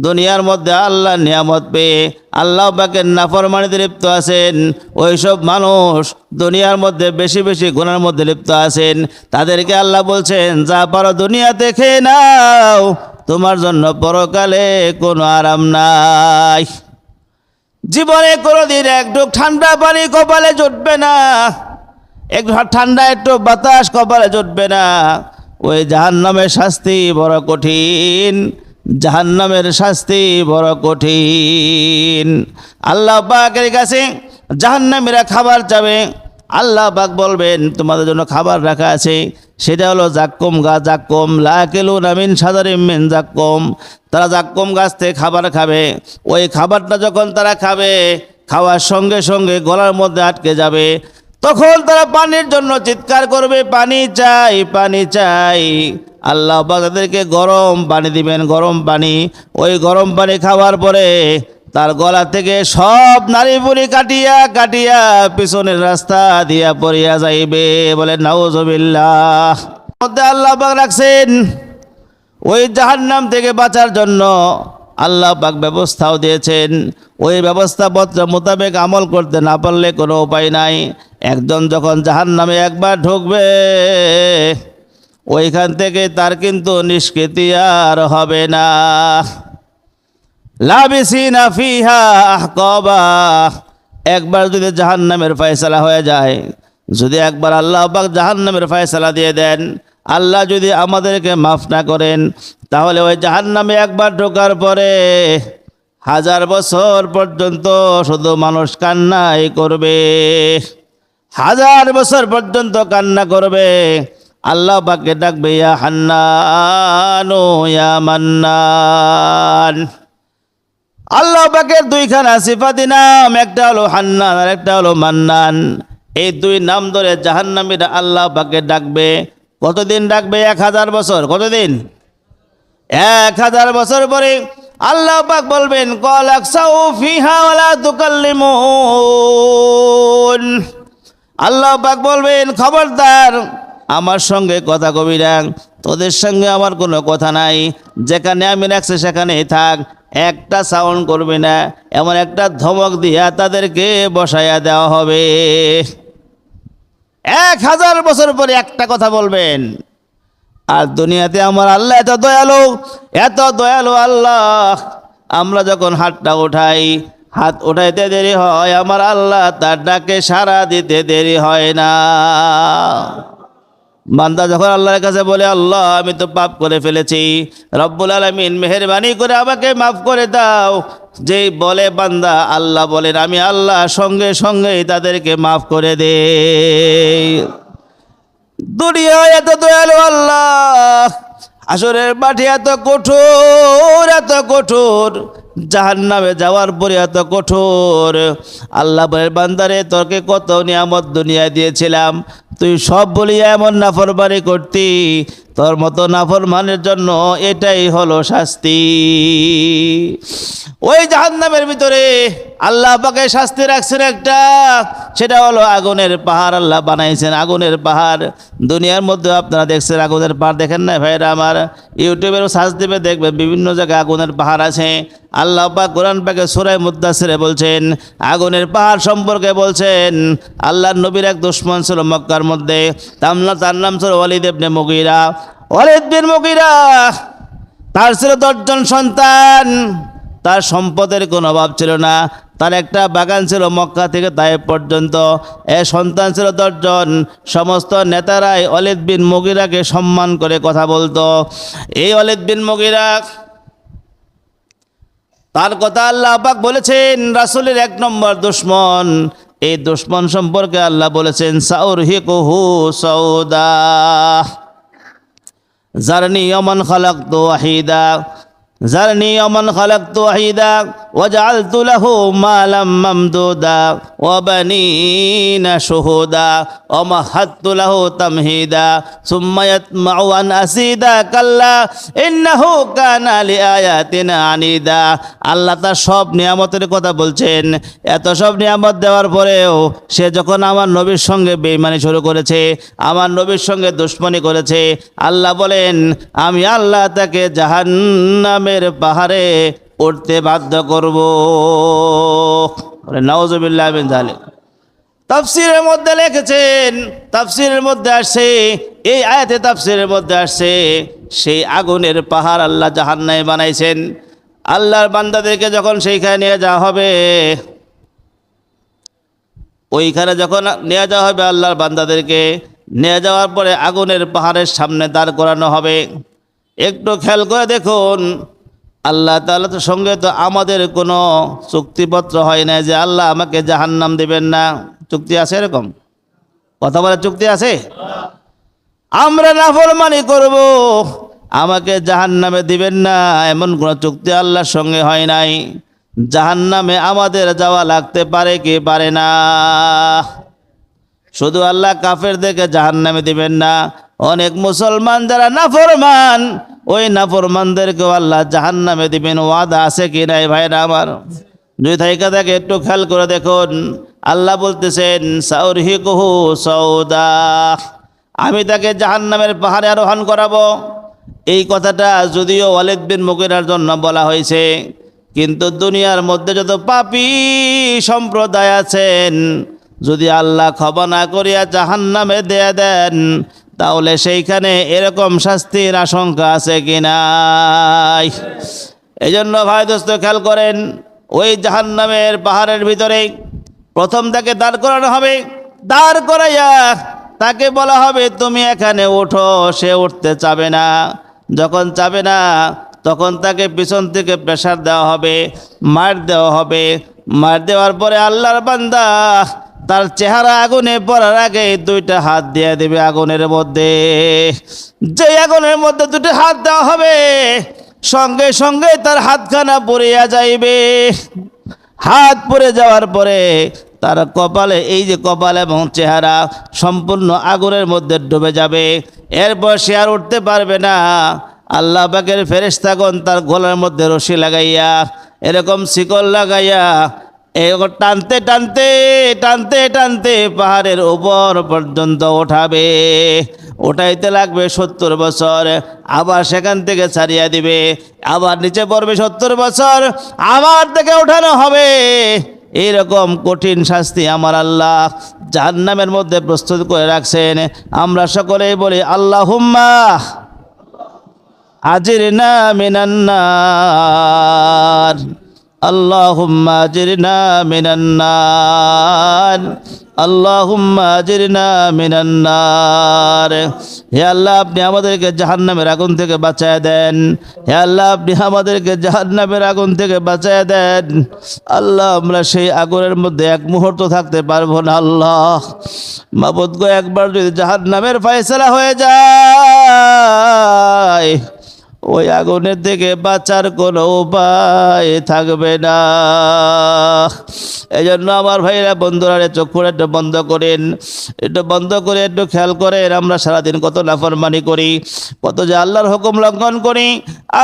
দুনিয়ার মধ্যে আল্লাহ নিয়ামত পেয়ে আল্লাহ পাকের নাফরমানিতে লিপ্ত আছেন, ওইসব মানুষ দুনিয়ার মধ্যে বেশি বেশি গুনার মধ্যে লিপ্ত আছেন। তাদেরকে আল্লাহ বলছেন যা পারো দুনিয়াতে খেয়ে নাও, তোমার জন্য পরকালে কোনো আরাম নাই। জীবনে কোনোদিন একটু ঠান্ডা পানি কপালে জুটবে না, একটু ঠান্ডা একটু বাতাস কপালে জুটবে না। ওই জাহান্নামের শাস্তি বড় কঠিন, জাহান্নামের শাস্তি বড় কঠিন। আল্লাহ পাকের কাছে জাহান্নামীরা খাবার চাবে, আল্লাহ পাক বলবেন তোমাদের জন্য খাবার রাখা আছে, সেটা হলো জাক্কুম গাছ। জাক্কুম লাকিলুনা মিন শাজারিম মিন জাক্কুম, তারা জাক্কুম গাছ থেকে খাবার খাবে। ওই খাবারটা যখন তারা খাবে, খাওয়ার সঙ্গে সঙ্গে গলার মধ্যে আটকে যাবে, তখন তারা পানির জন্য চিৎকার করবে, পানি চাই, পানি চাই। আল্লাহ পাক তাদেরকে গরম পানি দিবেন, গরম পানি। ওই গরম পানি খাওয়ার পরে তার গলা থেকে সব নারী বুড়ি কাটিয়া কাটিয়া পিছনের রাস্তা দিয়া পড়িয়া যাইবে। বলে নাউজুবিল্লাহ। মধ্যে আল্লাহ পাক রাখছেন ওই জাহান্নাম থেকে বাঁচার জন্য আল্লাহ পাক ব্যবস্থাও দিয়েছেন। ওই ব্যবস্থাপত্র মোতাবেক আমল করতে না পারলে কোনো উপায় নাই। একজন যখন জাহান্নামে একবার ঢুকবে, ওইখান থেকে তার কিন্তু নিষ্কৃতি আর হবে না। লাবিসিনা ফিহা আহকাবা, একবার যদি জাহান্নামের ফয়সালা হয়ে যায়, যদি একবার আল্লাহ পাক জাহান্নামের ফয়সালা দিয়ে দেন, আল্লাহ যদি আমাদেরকে মাফ না করেন, তাহলে ওই জাহান্নামে একবার ঢোকার পরে 1000 বছর পর্যন্ত শুধু মানুষ কান্নাই করবে, 1000 বছর পর্যন্ত কান্না করবে। আল্লাহ পাককে ডাকবে ইয়া হান্নানু ইয়া মান্নান। আল্লাহ পাকের দুইখানা সিফাতি নাম, একটা হলো হান্নান আর একটা হলো মান্নান। এই দুই নাম ধরে জাহান্নামীরা আল্লাহ পাককে ডাকবে। কতদিন ডাকবে? 1000 বছর। কতদিন? 1000 বছর পরে আল্লাহ পাক বলবেন ক্বাল আকসাউ ফিহা ওয়ালা তুকাল্লিমুন। আল্লাহ পাক বলবেন খবরদার আমার সঙ্গে কথা কবি না, তোদের সঙ্গে আমার কোনো কথা নাই, যেখানে আমি রাখছি সেখানেই থাক, একটা সাউন্ড করবে না। এমন একটা ধমক দিয়া তাদেরকে বসাইয়া দেওয়া হবে। 1000 বছর পরে একটা কথা বলবেন, আর দুনিয়াতে আমার আল্লাহ এত দয়ালু আল্লাহ, আমরা যখন হাতটা উঠাই, হাত উঠাইতে দেরি হয়, আমার আল্লাহ তার ডাকে সাড়া দিতে দেরি হয় না। বান্দা যখন আল্লাহর কাছে বলে, আল্লাহ আমি তো পাপ করে ফেলেছি, রব্বুল আলামিন মেহেরবানি করে আমাকে মাফ করে দাও, যেই বলে বান্দা, আল্লাহ বলেন আমি আল্লাহ সঙ্গে সঙ্গেই তাদেরকে মাফ করে দেই। দুনিয়ায় এত দয়ালু আল্লাহ, হাসরের মাঠে এত কঠোর, জাহান্নামে যাওয়ার পরে এত কঠোর। আল্লাহ বলেন, বান্দারে তোকে কত নিয়ামত দুনিয়ায় দিয়েছিলাম, তুই সব বলিয়া এমন নাফরমানি করতি, তোর মতো নাফরমানের জন্য এটাই হলো শাস্তি। ওই জাহান্নামের ভিতরে আল্লাহ পাকে শাস্তি রাখছেন একটা, সেটা হলো আগুনের পাহাড়। আল্লাহ বানাইছেন আগুনের পাহাড়। দুনিয়ার মধ্যে আপনারা দেখছেন আগুনের পাহাড়, দেখেন না ভাইরা আমার? ইউটিউবেরও সার্চ দেবে, দেখবেন বিভিন্ন জায়গায় আগুনের পাহাড় আছে। আল্লাহ পাক কোরআন পাকে সূরা মুদ্দাসিরে বলছেন, আগুনের পাহাড় সম্পর্কে বলছেন, আল্লাহর নবীর এক দুশমন ছিল মক্কার মধ্যে, তার নাম ছিল ওয়ালিদ ইবনে মুগীরা। ওয়ালিদ বিন মুগীরা, তার ছিল 10 জন সন্তান, তার সম্পদের কোনো অভাব ছিল না। তার একটা বাগান ছিল মক্কা থেকে তায়েফ পর্যন্ত, সন্তান ছিল 10 জন। সমস্ত নেতারাই ওয়ালিদ বিন মুগীরাকে সম্মান করে কথা বলতো। এই ওয়ালিদ বিন মুগীরা, তার কথা আল্লাহ পাক বলেছেন রাসূলের 1 নম্বর দুশমন। এই দুশমন সম্পর্কে আল্লাহ বলেছেন, সাউরহিকুহু সাউদা জারনি ওয়ামান খালাকতু ওয়াহিদা, জারনি ওয়ামান খালাকতু ওয়াহিদা ওয়াজআলতু লাহু মালাম মামদুদা ওয়া বানিনা শুহুদা ওয়া মাহাদতু লাহু তামহিদা সুম্মা ইয়াতমাউ আন আসিদা কাল্লা ইন্নাহু কানা লিআয়াতিনা আনিদা। আল্লাহ তার সব নিয়ামতের কথা বলছেন। এত সব নিয়ামত দেওয়ার পরেও সে যখন আমার নবীর সঙ্গে বেঈমানি শুরু করেছে, আমার নবীর সঙ্গে দুশমনি করেছে, আল্লাহ বলেন আমি আল্লাহ তাকে জাহান্নামের পাহাড়ে উঠতে বাধ্য করব। নাউজুবিল্লাহ মিন যালিক। তাফসীরের মধ্যে লিখেছেন, তাফসীরের মধ্যে আসছে, এই আয়াতে তাফসীরের মধ্যে আসছে, সেই আগুনের পাহাড় আল্লাহ জাহান্নামে বানাইছেন। আল্লাহর বান্দাদেরকে যখন সেইখানে নিয়ে যাওয়া হবে, ওইখানে যখন নিয়ে যাওয়া হবে আল্লাহর বান্দাদেরকে, নিয়ে যাওয়ার পরে আগুনের পাহাড়ের সামনে দাঁড় করানো হবে। একটু খেয়াল করে দেখুন, আল্লাহ তাআলার সঙ্গে তো আমাদের কোনো চুক্তিপত্র হয় না যে আল্লাহ আমাকে জাহান্নাম দেবেন না। চুক্তি আছে এরকম? কথা বলে চুক্তি আছে? আমরা নাফরমানি করব, আমাকে জাহান্নামে দিবেন না, এমন কোনো চুক্তি আল্লাহর সঙ্গে হয় নাই। জাহান্নামে আমাদের যাওয়া লাগতে পারে কি পারে না? শুধু আল্লাহ কাফেরদেরকে জাহান্নামে দিবেন না, অনেক মুসলমান যারা নাফরমান, ওই নাফরমানদেরকেও আল্লাহ জাহান্নামে দিবেন। ওয়াদা আছে কি নাই ভাইরা আমার? দুই থাইকা থেকে একটু খেয়াল করে দেখুন। আল্লাহ বলতেছেন সাউরহিকুহু সাউদা, আমি তাকে জাহান্নামের পাহাড়ে আরোহণ করাবো। এই কথাটা যদিও ওয়ালিদ বিন মুগীরার জন্য বলা হয়েছে, কিন্তু দুনিয়ার মধ্যে যত পাপী সম্প্রদায় আছেন, যদি আল্লাহ ক্ষমা না করিয়া জাহান্নামে দেয়া দেন, তাহলে সেইখানে এরকম শাস্তির আশঙ্কা আছে কি নাই? এই জন্য ভাই দোস্ত খেয়াল করেন, ওই জাহান্নামের পাহাড়ের ভিতরে প্রথম তাকে দাঁড় করানো হবে। দাঁড় করাইয়া তাকে বলা হবে তুমি এখানে ওঠো। সে উঠতে চাবে না। যখন চাবে না, তখন তাকে পিছন থেকে প্রেসার দেওয়া হবে, মার দেওয়া হবে। মার দেওয়ার পরে আল্লাহর বান্দা তার চেহারা আগুনে পড়ার আগে 2টা হাত দিয়ে দেবে আগুনের মধ্যে। যে আগুনের মধ্যে 2টা হাত দেওয়া হবে, সঙ্গে সঙ্গে তার হাতখানা পড়িয়া যাইবে। হাত পড়ে যাওয়ার পরে তার কপালে, এই যে কপাল এবং চেহারা সম্পূর্ণ আগুনের মধ্যে ডুবে যাবে। এরপর সে আর উঠতে পারবে না। আল্লাহ পাকের ফেরেশতাগণ তার গলার মধ্যে রশি লাগাইয়া, এরকম শিকল লাগাইয়া টানতে টানতে টানতে টানতে পাহাড়ের উপর পর্যন্ত ওঠাবে। ওঠাইতে লাগবে 70 বছর, আবার সেখান থেকে ছাড়িয়ে দিবে, আবার নিচে পড়বে 70 বছর, আবার থেকে ওঠানো হবে। এইরকম কঠিন শাস্তি আমার আল্লাহ জাহান্নামের মধ্যে প্রস্তুত করে রাখছেন। আমরা সকলেই বলি আল্লাহুম্মা আজিরনা মিনান নার, আল্লাহুম্মা আজিরনা মিনান নার, আল্লাহুম্মা আজিরনা মিনান নার। হে আল্লাহ, আপনি আমাদেরকে জাহান্নামের আগুন থেকে বাঁচায় দেন। হে আল্লাহ, আপনি আমাদেরকে জাহান্নামের আগুন থেকে বাঁচায় দেন। আল্লাহ, আমরা সেই আগুনের মধ্যে এক মুহূর্ত থাকতে পারবো না। আল্লাহ মাবুদ গো, একবার যদি জাহান্নামের ফয়সালা হয়ে যায়, ওই আগুনের থেকে বাঁচার কোনো উপায় থাকবে না। এই জন্য আমার ভাইরা, বন্ধুরা, চক্ষুর একটু বন্ধ করেন, একটু বন্ধ করে একটু খেয়াল করেন। আমরা সারাদিন কত নাফরমানি করি, কত যে আল্লাহর হুকুম লঙ্ঘন করি।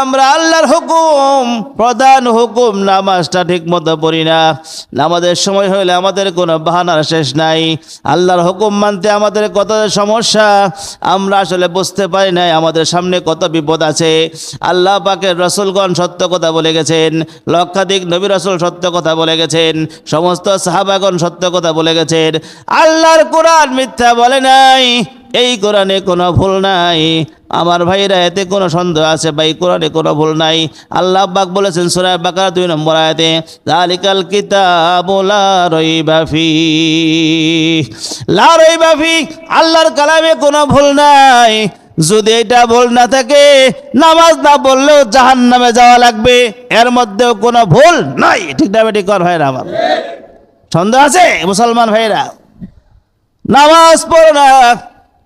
আমরা আল্লাহর হুকুম, প্রধান হুকুম নামাজটা ঠিক মতো পড়ি না। নামাজের সময় হইলে আমাদের কোনো বাহানার শেষ নাই। আল্লাহর হুকুম মানতে আমাদের কত সমস্যা, আমরা আসলে বুঝতে পারি নাই আমাদের সামনে কত বিপদ আছে। আল্লাহ পাকের রসুলগণ সত্য কথা বলে গেছেন, লক্ষাধিক নবী রসুল সত্য কথা বলে গেছেন, সমস্ত সাহাবাগণ সত্য কথা বলে গেছেন। আল্লাহর কোরআন মিথ্যা বলে নাই, এই কোরআনে কোনো ভুল নাই। আমার ভাইরা, এতে কোনো সন্দেহ আছে ভাই? কোরআনে কোনো ভুল নাই। আল্লাহ পাক বলেছেন সূরা বাকারা 2 নম্বর আয়াতে, যালিকাল কিতাবু লা রাইবা ফীহ, লা রাইবা ফীহ, আল্লাহর কালামে কোনো ভুল নাই। যদি এটা ভুল না থাকে, নামাজ না পড়লেও জাহান্নামে যাওয়া লাগবে, এর মধ্যেও কোনো ভুল নাই। ঠিক না বেঠিক কর ভাইরা আমার? সন্দেহ আছে মুসলমান ভাইরা? নামাজ পড়ো না,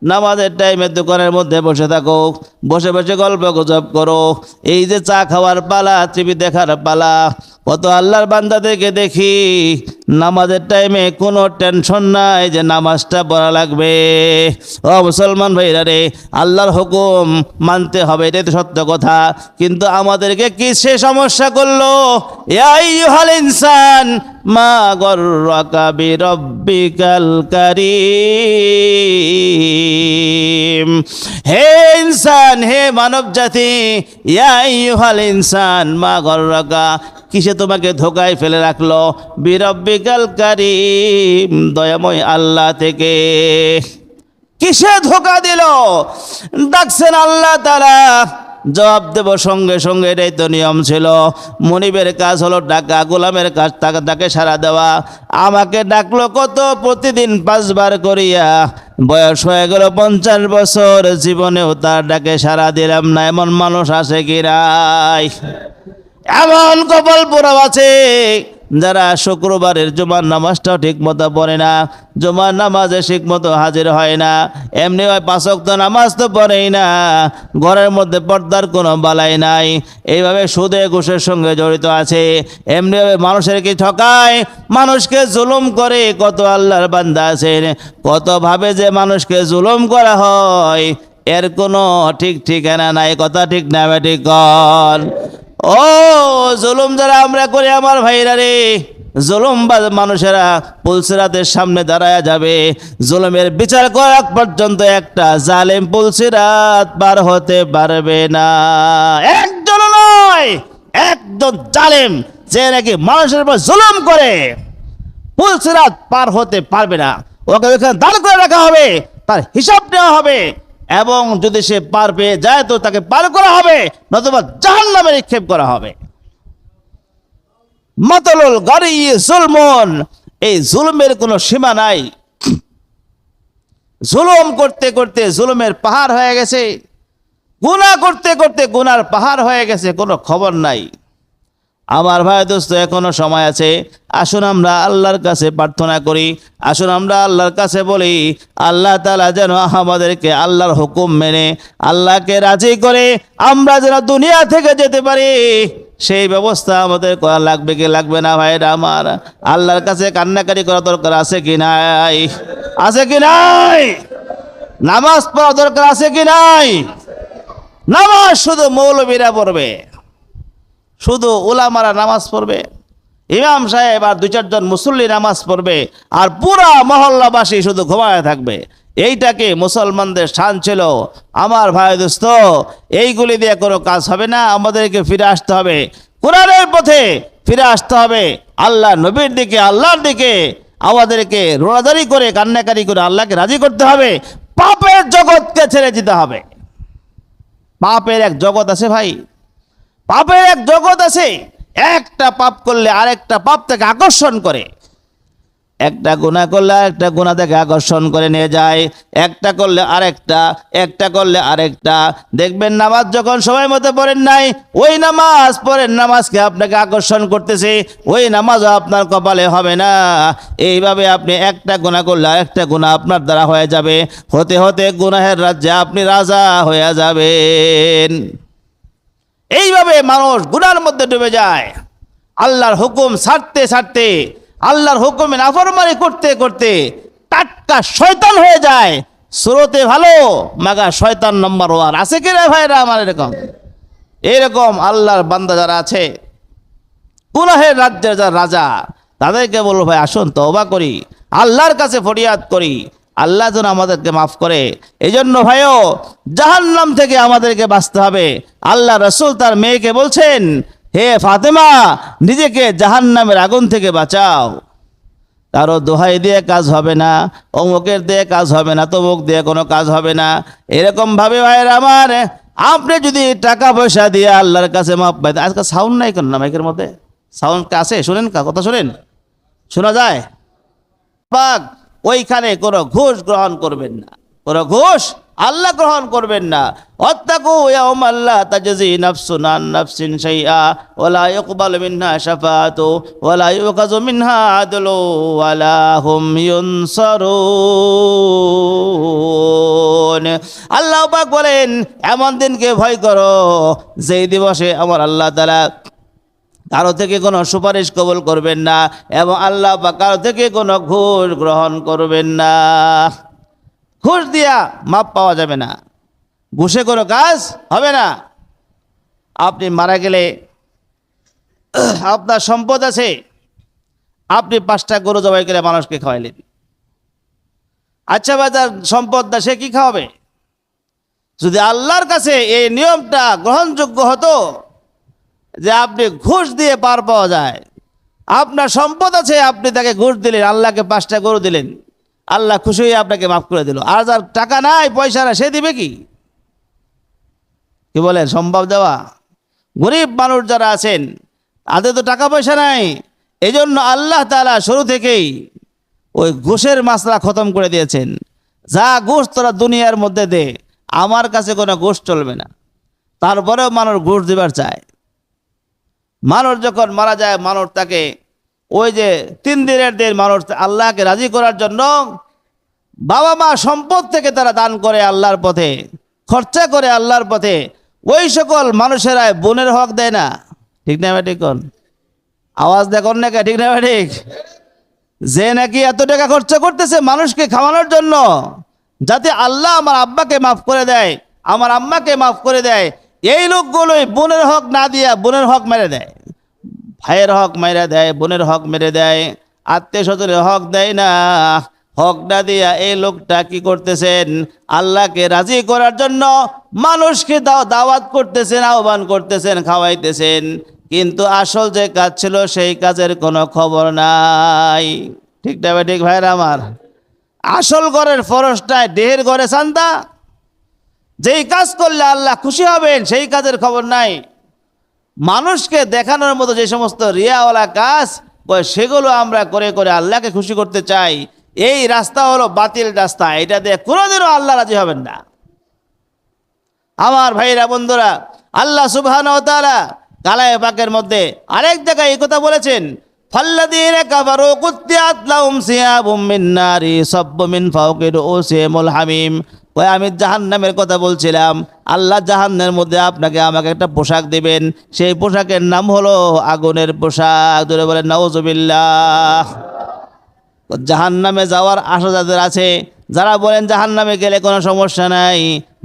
নামাজের টাইমে দোকানের মধ্যে বসে থাকো, বসে বসে গল্প গুজব করো। এই যে চা খাওয়ার পালা, টিভি দেখার পালা, কত আল্লাহর বান্দাদেরকে দেখি নামাজের টাইমে কোনো টেনশন নাই যে নামাজটা পড়া লাগবে। ও মুসলমান ভাইরা রে, আল্লাহর হুকুম মানতে হবে, এটাই তো সত্য কথা। কিন্তু আমাদেরকে কিসে সমস্যা করলো? ইয়া আইয়ুহাল ইনসান মা গররাকা বিরব্বিকাল কারীম। হে ইনসান, হে মানব জাতি, ইয়া আইয়ুহাল ইনসান মা গররাকা, কিসে তোমাকে ধোকায় ফেলে রাখলো? বিরব্বিকাল কারীম, দয়াময় আল্লাহ থেকে। কিসে ধোকা দিল? ডাকছেন আল্লাহ তাআলা, জবাব দেব সঙ্গে সঙ্গে, এটাই তো নিয়ম ছিল। মনিবের কাজ হলো ডাকা, গোলামের কাজ তাকে সাড়া দেওয়া। আমাকে ডাকলো কত? প্রতিদিন 5 বার করিয়া। বয়স হয়ে গেল 50 বছর, জীবনেও তার ডাকে সাড়া দিলাম না। এমন মানুষ আছে কি নাই? এমন কপাল পোড়া আছে যারা শুক্রবারের জুমার নামাজটাও ঠিক মতো পড়ে না, জুমার নামাজে ঠিক মতো হাজির হয় না। এমনি হয় 5 ওয়াক্ত নামাজ তো পড়েই না, ঘরের মধ্যে পর্দার কোনো বালাই নাই। এইভাবে সুদে ঘুষের সঙ্গে জড়িত আছে। এমনিভাবে মানুষের কি ঠকায়, মানুষকে জুলুম করে। কত আল্লাহর বান্দা আছেন, কত ভাবে যে মানুষকে জুলুম করা হয়, এর কোনো ঠিক ঠিকানা নাই। কথা ঠিক না ঠিক কর? ও জুলুম যারা আমরা করি আমার ভাইরা রে, জুলুমবাজ মানুষেরা পুলসিরাতের সামনে দাঁড়ায়া যাবে। জুলুমের বিচার করা পর্যন্ত একটা জালেম পুলসিরাত পার হতে পারবে না। একজন নয়, একজন জালেম যে নাকি মানুষের উপর জুলুম করে, পুলসিরাত পার হতে পারবে না। ওকে ওখানে দাঁড় করে রাখা হবে, তার হিসাব নেওয়া হবে, এবং যদি সে পার পেয়ে যায় তো তাকে পার করা হবে, নতুবা জাহান্নামে নিক্ষেপ করা হবে। মাতালুল গারি জুলমুন, এই জুলুমের কোনো সীমা নাই। জুলুম করতে করতে জুলুমের পাহাড় হয়ে গেছে, গুনাহ করতে করতে গুনার পাহাড় হয়ে গেছে, কোনো খবর নাই। আমার ভাই দোস্ত, এখনো সময় আছে। আসুন আমরা আল্লাহর কাছে প্রার্থনা করি, আসুন আমরা আল্লাহর কাছে বলি, আল্লাহ তাআলা যেন আমাদেরকে আল্লাহর হুকুম মেনে আল্লাহকে রাজি করে আমরা যেন দুনিয়া থেকে যেতে পারি, সেই ব্যবস্থা আমাদের করা লাগবে কি লাগবে না ভাইরা আমার? আল্লাহর কাছে কান্নাকারি করা দরকার আছে কি নাই? আছে কি নাই? নামাজ পড়া দরকার আছে কি নাই? নামাজ শুধু মৌলবীরা পড়বে, শুধু উলামারা নামাজ পড়বে, ইমাম সাহেব আর 2-4 জন মুসল্লি নামাজ পড়বে, আর পুরা মহল্লাবাসী শুধু ঘুমায় থাকবে। এইটাকে মুসলমানদের শান ছিল। আমার ভাই দোস্ত, এইগুলি দিয়ে কোনো কাজ হবে না। আমাদেরকে ফিরে আসতে হবে কোরআনের পথে, ফিরে আসতে হবে আল্লাহ নবীর দিকে, আল্লাহর দিকে। আমাদেরকে রোনাজারি করে কান্নাকারি করে আল্লাহকে রাজি করতে হবে, পাপের জগৎকে ছেড়ে দিতে হবে। পাপের এক জগৎ আছে ভাই, পাপের এক জগৎ আছে। একটা পাপ করলে আরেকটা পাপ থেকে আকর্ষণ করে, একটা গুনাহ করলে আরেকটা গুনাহ থেকে আকর্ষণ করে নিয়ে যায়, একটা করলে আরেকটা, একটা করলে আরেকটা। দেখবেন নামাজ যখন সময় মতো পড়েন নাই, ওই নামাজ পড়েন নামাজকে আপনাকে আকর্ষণ করতেছে, ওই নামাজও আপনার কপালে হবে না। এইভাবে আপনি একটা গুনাহ করলে আরেকটা গুনাহ আপনার দ্বারা হয়ে যাবে, হতে হতে গুনাহের রাজ্যে আপনি রাজা হয়ে যাবেন। এইভাবে মানুষ গুনার মধ্যে ডুবে যায়, আল্লাহর হুকুম ছাড়তে ছাড়তে, আল্লাহর হুকুমে নাফরমানি করতে করতে টাটকা শয়তান হয়ে যায়। সুরতে ভালো মাগা শয়তান নম্বর 1 আছে কি রে ভাইরা আমার? এরকম আল্লাহর বান্দা যারা আছে, গুনাহের রাজ্যের যারা রাজা, তাদেরকে বলবো ভাই আসুন তওবা করি, আল্লাহর কাছে ফরিয়াদ করি, আল্লাহ যেন আমাদেরকে মাফ করে। এই জন্য ভাইও জাহান্নাম থেকে আমাদেরকে বাঁচতে হবে। আল্লাহ রসুল তার মেয়েকে বলছেন, হে ফাতেমা, নিজেকে জাহান্নামের আগুন থেকে বাঁচাও। কারো দোহাই দিয়ে কাজ হবে না, অমুকের দিয়ে কাজ হবে না, তমুক দিয়ে কোনো কাজ হবে না। এরকম ভাবে ভাইয়েরা আমার, আপনি যদি টাকা পয়সা দিয়ে আল্লাহর কাছে মাপ পাইতে, আজকাল সাউন্ড নাই কেন না মাইকের মধ্যে? সাউন্ড আছে, শোনেন কথা শোনেন, শোনা যায়? পাক ওইখানে কোনো ঘুষ গ্রহণ করবেন না, কোনো ঘুষ আল্লাহ গ্রহণ করবেন না। ওয়াত্তাকু ইয়াওমান লা তাজজি নাফসুন আন নাফসিন শাইআ ওয়ালা ইউকবালু মিনহা শাফাআতু ওয়ালা ইউখাযু মিনহা আদলু ওয়ালা হুম ইউনসারুন। আল্লাহ পাক বলেন, এমন দিনকে ভয় করো যেই দিবসে আমার আল্লাহ তাআলা কারো থেকে কোনো সুপারিশ কবুল করবেন না, এবং আল্লাহ পাক কারো থেকে কোনো ঘুষ গ্রহণ করবেন না। ঘুষ দিয়া মাপ পাওয়া যাবে না, ঘুষে কোনো কাজ হবে না। আপনি মারা গেলে আপনার সম্পদ আছে, আপনি 5টা গরু জবাই করে মানুষকে খাওয়াইলেন, আচ্ছা ভাই তার সম্পদ না, সে কি খাওয়াবে? যদি আল্লাহর কাছে এই নিয়মটা গ্রহণযোগ্য হতো যে আপনি ঘুষ দিয়ে পার পাওয়া যায়, আপনার সম্পদ আছে, আপনি তাকে ঘুষ দিলেন, আল্লাহকে 5টা গরু দিলেন, আল্লাহ খুশি হয়ে আপনাকে মাফ করে দিল। আর যার টাকা নাই, পয়সা না, সে দিবে কি? কি বলেন, সম্ভব দেওয়া? গরিব মানুষ যারা আছেন, তাদের তো টাকা পয়সা নাই। এই জন্য আল্লাহ তাআলা শুরু থেকেই ওই ঘুষের মাসলা খতম করে দিয়েছেন। যা ঘুষ তোরা দুনিয়ার মধ্যে দে, আমার কাছে কোনো ঘুষ চলবে না। তারপরেও মানুষ ঘুষ দিবার চায়। মানুষ যখন মারা যায়, মানুষ তাকে ওই যে 3 দিনের দিন মানুষ আল্লাহকে রাজি করার জন্য বাবা মা সম্পদ থেকে তারা দান করে আল্লাহর পথে, খরচা করে আল্লাহর পথে। ওই সকল মানুষেরা বোনের হক দেয় না, ঠিক না ঠিক? আওয়াজ দেখুন না, ঠিক না ঠিক? যে নাকি এত টাকা খরচা করতেছে মানুষকে খাওয়ানোর জন্য, যাতে আল্লাহ আমার আব্বাকে মাফ করে দেয়, আমার আম্মাকে মাফ করে দেয়, এই লোকগুলোই বোনের হক না দিয়া বোনের হক মেরে দেয়, ভাইয়ের হক মেরে দেয়, বোনের হক মেরে দেয়, আত্মীয় স্বজনের হক দেয় না। হক না দিয়া এই লোকটা কি করতেছেন? আল্লাহকে রাজি করার জন্য মানুষকে দাওয়াত করতেছেন, আহ্বান করতেছেন, খাওয়াইতেছেন, কিন্তু আসল যে কাজ ছিল সেই কাজের কোনো খবর নাই, ঠিক না ঠিক ভাইরা আমার? আসল ঘরের ফরজটায় দেহের ঘরে চান্দা, যেই কাজ করলে আল্লাহ খুশি হবেন সেই কাজের খবর নাই। মানুষকে দেখানোর মতো যে সমস্ত রিয়াওয়ালা কাজ, সেগুলো আমরা করে করে আল্লাহকে খুশি করতে চাই। এই রাস্তা হলো বাতিল রাস্তা, এটা দিয়ে কোনোদিনও আল্লাহ রাজি হবেন না। আমার ভাইরা বন্ধুরা, আল্লাহ সুবহানাহু ওয়া তাআলা কালায়ে পাকের মধ্যে আরেক জায়গায় এই কথা বলেছেন, ফাল্লাযীনা কাফারু কুত্তিআত লাহুম সিয়াবুম মিন নারি সাব্বু মিন ফাওকি রুউসিহিমুল হামিম। ওই আমি জাহান্নামের কথা বলছিলাম, আল্লাহ জাহান্নামের মধ্যে আপনাকে আমাকে একটা পোশাক দিবেন, সেই পোশাকের নাম হলো আগুনের পোশাক। ধরে বলেন নাউজুবিল্লাহ। জাহান্নামে যাওয়ার আশা যাদের আছে, যারা বলেন জাহান্নামে গেলে কোনো সমস্যা নাই,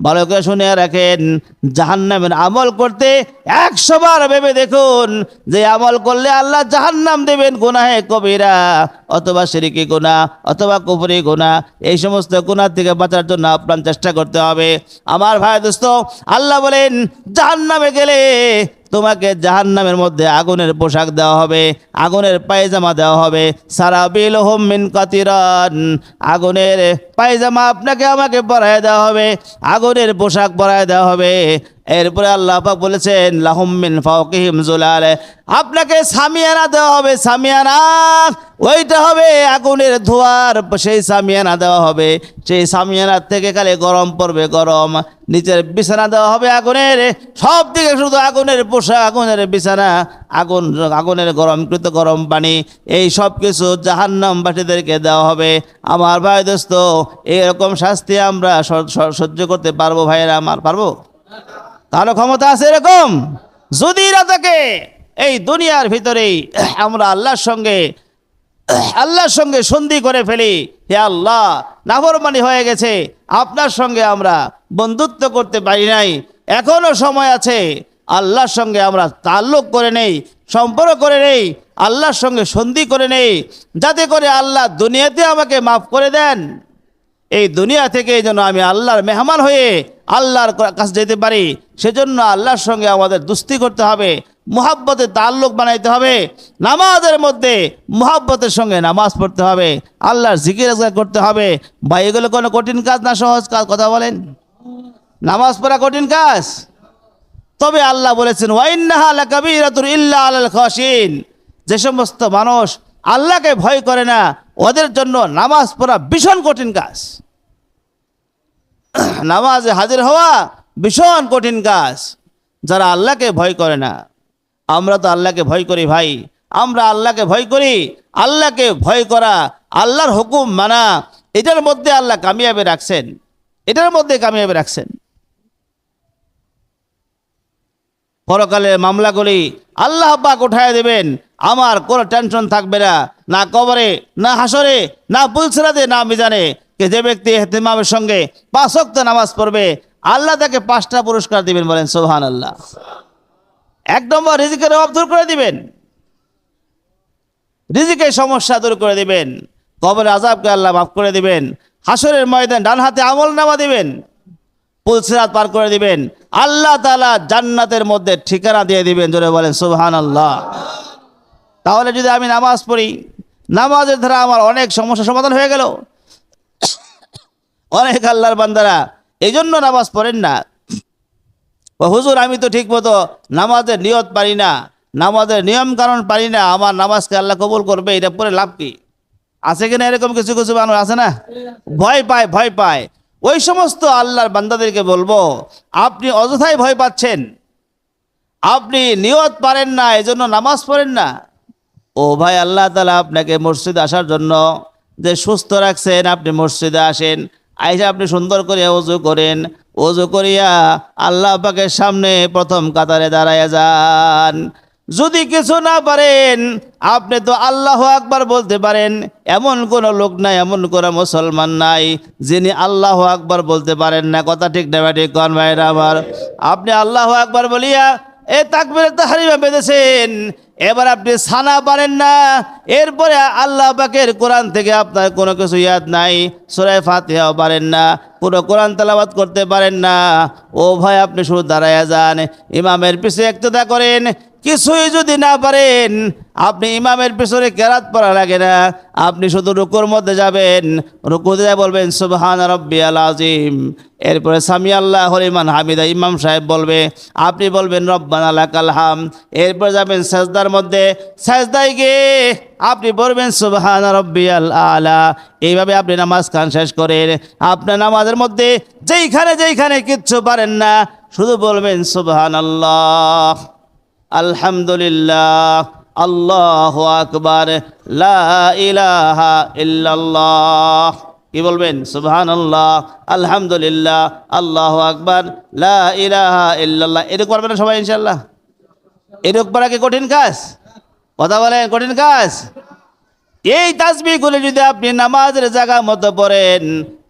ভালো করে শুনে রাখেন, জাহান্নামের আমল করতে 100 বার ভেবে দেখুন যে আমল করলে আল্লাহ জাহান্নাম দেবেন গুনাহে কবিরা অথবা শিরকি গুনাহ অথবা কুফরি গুনাহ। এই সমস্ত গুনাহ থেকে বাঁচার জন্য আপনার চেষ্টা করতে হবে। আমার ভাই দোস্ত, আল্লাহ বলেন জাহান্নামে গেলে তোমাকে জাহান্নামের মধ্যে আগুনের পোশাক দেওয়া হবে, আগুনের পায়জামা দেওয়া হবে, সারাবিলহুম মিন কাতিরান, আগুনের পায়জামা আপনাকে আমাকে পরায় দেওয়া হবে, আগুনের পোশাক পরায় দেওয়া হবে। এরপরে আল্লাহ পাক বলেছেন লাহুম মিন ফাওকিহিম যুলাল, আপনাকে সামিয়ানা দেওয়া হবে, সামিয়ানা, ওইটা হবে আগুনের ধোঁয়ার, সেই সামিয়ানা দেওয়া হবে, সেই সামিয়ানার থেকে খালি গরম পড়বে, গরম। নিচের বিছানা দেওয়া হবে আগুনের, সব দিকে শুধু আগুনের পোশাক, আগুনের বিছানা, আগুন, আগুনের গরমকৃত গরম পানি, এই সব কিছু জাহান্নামবাসীদেরকে দেওয়া হবে। আমার ভাই দোস্ত, এরকম শাস্তি আমরা সহ্য করতে পারবো ভাইয়েরা আমার? পারবো? তাহলে ক্ষমতা আছে এরকম? যদি না থাকে, এই দুনিয়ার ভিতরেই আমরা আল্লাহর সঙ্গে সন্ধি করে ফেলি, হে আল্লাহ নাফরমানি হয়ে গেছে, আপনার সঙ্গে আমরা বন্ধুত্ব করতে পারি নাই, এখনো সময় আছে, আল্লাহর সঙ্গে আমরা তাল্লুক করে নেই, সম্পর্ক করে নেই, আল্লাহর সঙ্গে সন্ধি করে নেই, যাতে করে আল্লাহ দুনিয়াতে আমাকে মাফ করে দেন, এই দুনিয়া থেকে যেন আমি আল্লাহর মেহমান হয়ে আল্লাহর কাছে যেতে পারি। সেজন্য আল্লাহর সঙ্গে আমাদের দোস্তি করতে হবে, মুহাব্বতের তাল্লুক বানাইতে হবে, নামাজের মধ্যে মুহাব্বতের সঙ্গে নামাজ পড়তে হবে, আল্লাহর জিকির আজকার করতে হবে। ভাই এগুলো কোনো কঠিন কাজ না, সহজ কাজ? কথা বলেন। নামাজ পড়া কঠিন কাজ, তবে আল্লাহ বলেছেন ওয়াইন্নাহা লাকাবীরাতুন ইল্লা আলাল খাশিন, যে সমস্ত মানুষ আল্লাহকে ভয় করে না ওদের জন্য নামাজ পড়া ভীষণ কঠিন কাজ। নামাজে হাজির হওয়া ভীষণ কঠিন কাজ যারা আল্লাহকে ভয় করে না। আমরা তো আল্লাহকে ভয় করি ভাই, আমরা আল্লাহকে ভয় করি। আল্লাহকে ভয় করা, আল্লাহর হুকুম মানা, এটার মধ্যে আল্লাহ কামিয়াবি রাখছেন, এটার মধ্যে কামিয়াবি রাখছেন। পরকালের মামলাগুলি আল্লাহ পাক উঠায় দেবেন, আমার কোনো টেনশন থাকবে না, না কবরে, না হাসরে, না পুলসিরাতে, না মিজানে। যে ব্যক্তি ইহতিমামের সঙ্গে 5 ওয়াক্ত নামাজ পড়বে, আল্লাহ তাকে 5টা পুরস্কার দিবেন, বলেন সুবহানাল্লাহ। 1 নম্বর, রিজিকের অভাব দূর করে দিবেন, রিজিকের সমস্যা দূর করে দিবেন, কবরের আযাবকে আল্লাহ মাফ করে দিবেন, হাসরের ময়দান ডান হাতে আমলনামা দিবেন, পুলসিরাত পার করে দিবেন, আল্লাহ তাআলা জান্নাতের মধ্যে ঠিকানা দিয়ে দিবেন, জোরে বলেন সুবহানাল্লাহ। তাহলে যদি আমি নামাজ পড়ি, নামাজের দ্বারা আমার অনেক সমস্যা সমাধান হয়ে গেল। অনেক আল্লাহর বান্দারা এই জন্য নামাজ পড়েন না, ও হুজুর আমি তো ঠিক মতো নামাজের নিয়ত পারি না, নামাজের নিয়ম কারণ পারি না, আমার নামাজকে আল্লাহ কবুল করবে, এটা পড়ে লাভ কি? আছে কিনা এরকম কিছু কিছু মানুষ? আছে না? ভয় পায়। ওই সমস্ত আল্লাহর বান্দাদেরকে বলবো, আপনি অযথাই ভয় পাচ্ছেন, আপনি নিয়ত পারেন না, এজন্য নামাজ পড়েন না। ও ভাই, আল্লাহ তাআলা আপনাকে মসজিদে আসার জন্য যে সুস্থ রাখছেন, আপনি মসজিদে আসেন, আইসা আপনি সুন্দর করে ওযু করেন, ওযু করিয়া আল্লাহ পাকের সামনে প্রথম কাতারে দাঁড়াইয়া যান। যদি কিছু না পারেন, আপনি তো আল্লাহু আকবার বলতে পারেন, এমন কোনো লোক নাই, এমন কোনো মুসলমান নাই যিনি আল্লাহু আকবার বলতে পারেন না। কথা ঠিক না ঠিক কোন ভাইরা আমার? আপনি আল্লাহু আকবার বলিয়া এ তাকবীরে তাহরিমা বেঁধেছেন, এবার আপনি সানা পারেন না, এরপরে আল্লাহ পাকের কোরআন থেকে আপনার কোনো কিছু ইয়াদ নাই, সূরা ফাতিহাও পারেন না, পুরো কোরআন তেলাওয়াত করতে পারেন না। ও ভাই, আপনি শুধু দাঁড়ায়া যান, ইমামের পিছে ইক্তেদা করেন। কিছুই যদি না পারেন, আপনি ইমামের পিছনে কেরাত পড়া লাগে না, আপনি শুধু রুকুর মধ্যে যাবেন, রুকুতে যায় বলবেন সুবহান রাব্বিয়াল আযীম, এরপরে সামি আল্লাহু লিমান হামিদা ইমাম সাহেব বলবে, আপনি বলবেন রব্বানা লাকাল হামদ, এরপর যাবেন সাজদার মধ্যে, সাজদায় গিয়ে আপনি বলবেন সুবহান রাব্বিয়াল আলা। এইভাবে আপনি নামাজ খান শেষ করেন। আপনার নামাজের মধ্যে যেইখানে কিচ্ছু পারেন না, শুধু বলবেন সুবহানাল্লাহ, আলহামদুলিল্লাহ, আল্লাহু আকবার, লা ইলাহা ইল্লাল্লাহ। কি বলবেন? সুবহানাল্লাহ, আলহামদুলিল্লাহ, আল্লাহু আকবার, লা ইলাহা ইল্লাল্লাহ। এরকম পারবেন না সবাই ইনশাআল্লাহ? এরকম পারা কি কঠিন কাজ? কথা বলেন, কঠিন কাজ? এই তাসবিহগুলো যদি আপনি নামাজের জায়গা মতো পড়েন,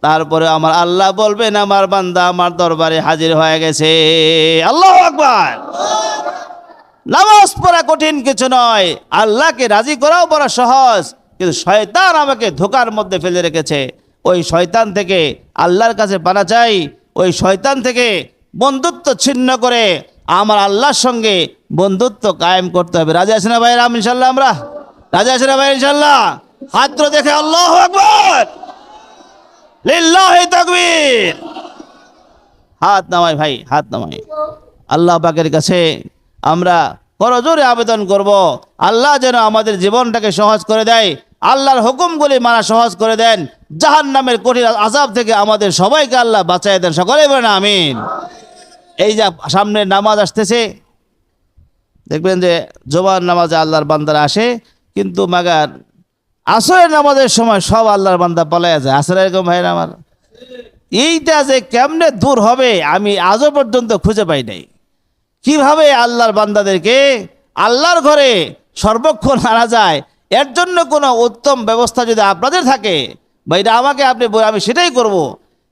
তারপরে আমার আল্লাহ বলবেন আমার বান্দা আমার দরবারে হাজির হয়ে গেছে। আল্লাহু আকবার। নামাজ পড়া কঠিন কিছু নয়, আল্লাহকে রাজি করাও বড় সহজ, কিন্তু শয়তান আমাকে ধোকার মধ্যে ফেলে রেখেছে। ওই শয়তান থেকে আল্লাহর কাছে পানা চাই, ওই শয়তান থেকে বন্ধুত্ব ছিন্ন করে আমার আল্লাহর সঙ্গে বন্ধুত্ব কায়েম করতে হবে। রাজি আছেন না ভাইরা? ইনশাল্লাহ আমরা রাজি আছেন না ভাই? ইনশাল্লাহ হাত তুলে দেখে আল্লাহু আকবার, লিল্লাহি তাকবীর। হাত নামাই ভাই, হাত নামাই। আল্লাহ পাকের কাছে আমরা করজোরে আবেদন করব, আল্লাহ যেন আমাদের জীবনটাকে সহজ করে দেয়, আল্লাহর হুকুমগুলি মানা সহজ করে দেন, জাহান্নামের কঠিন আযাব থেকে আমাদের সবাইকে আল্লাহ বাঁচায় দেন। সকলেই বলেন আমিন। এই যে সামনে নামাজ আসতেছে, দেখবেন যে জুমার নামাজে আল্লাহর বান্দারা আসে, কিন্তু মাগার আসরের নামাজের সময় সব আল্লাহর বান্দা পালাইয়া যায়। আসলে এরকম ভাইরা আমার, এইটা যে কেমনে দূর হবে আমি আজও পর্যন্ত খুঁজে পাই নাই। কিভাবে আল্লাহর বান্দাদেরকে আল্লাহর ঘরে সর্বক্ষণ আনা যায়, এর জন্য কোনো উত্তম ব্যবস্থা যদি আপনাদের থাকে ভাইরা আমাকে আপনি আমি সেটাই করব।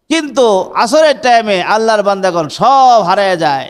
কিন্তু আসরের টাইমে আল্লাহর বান্দাগণ সব হারিয়ে যায়।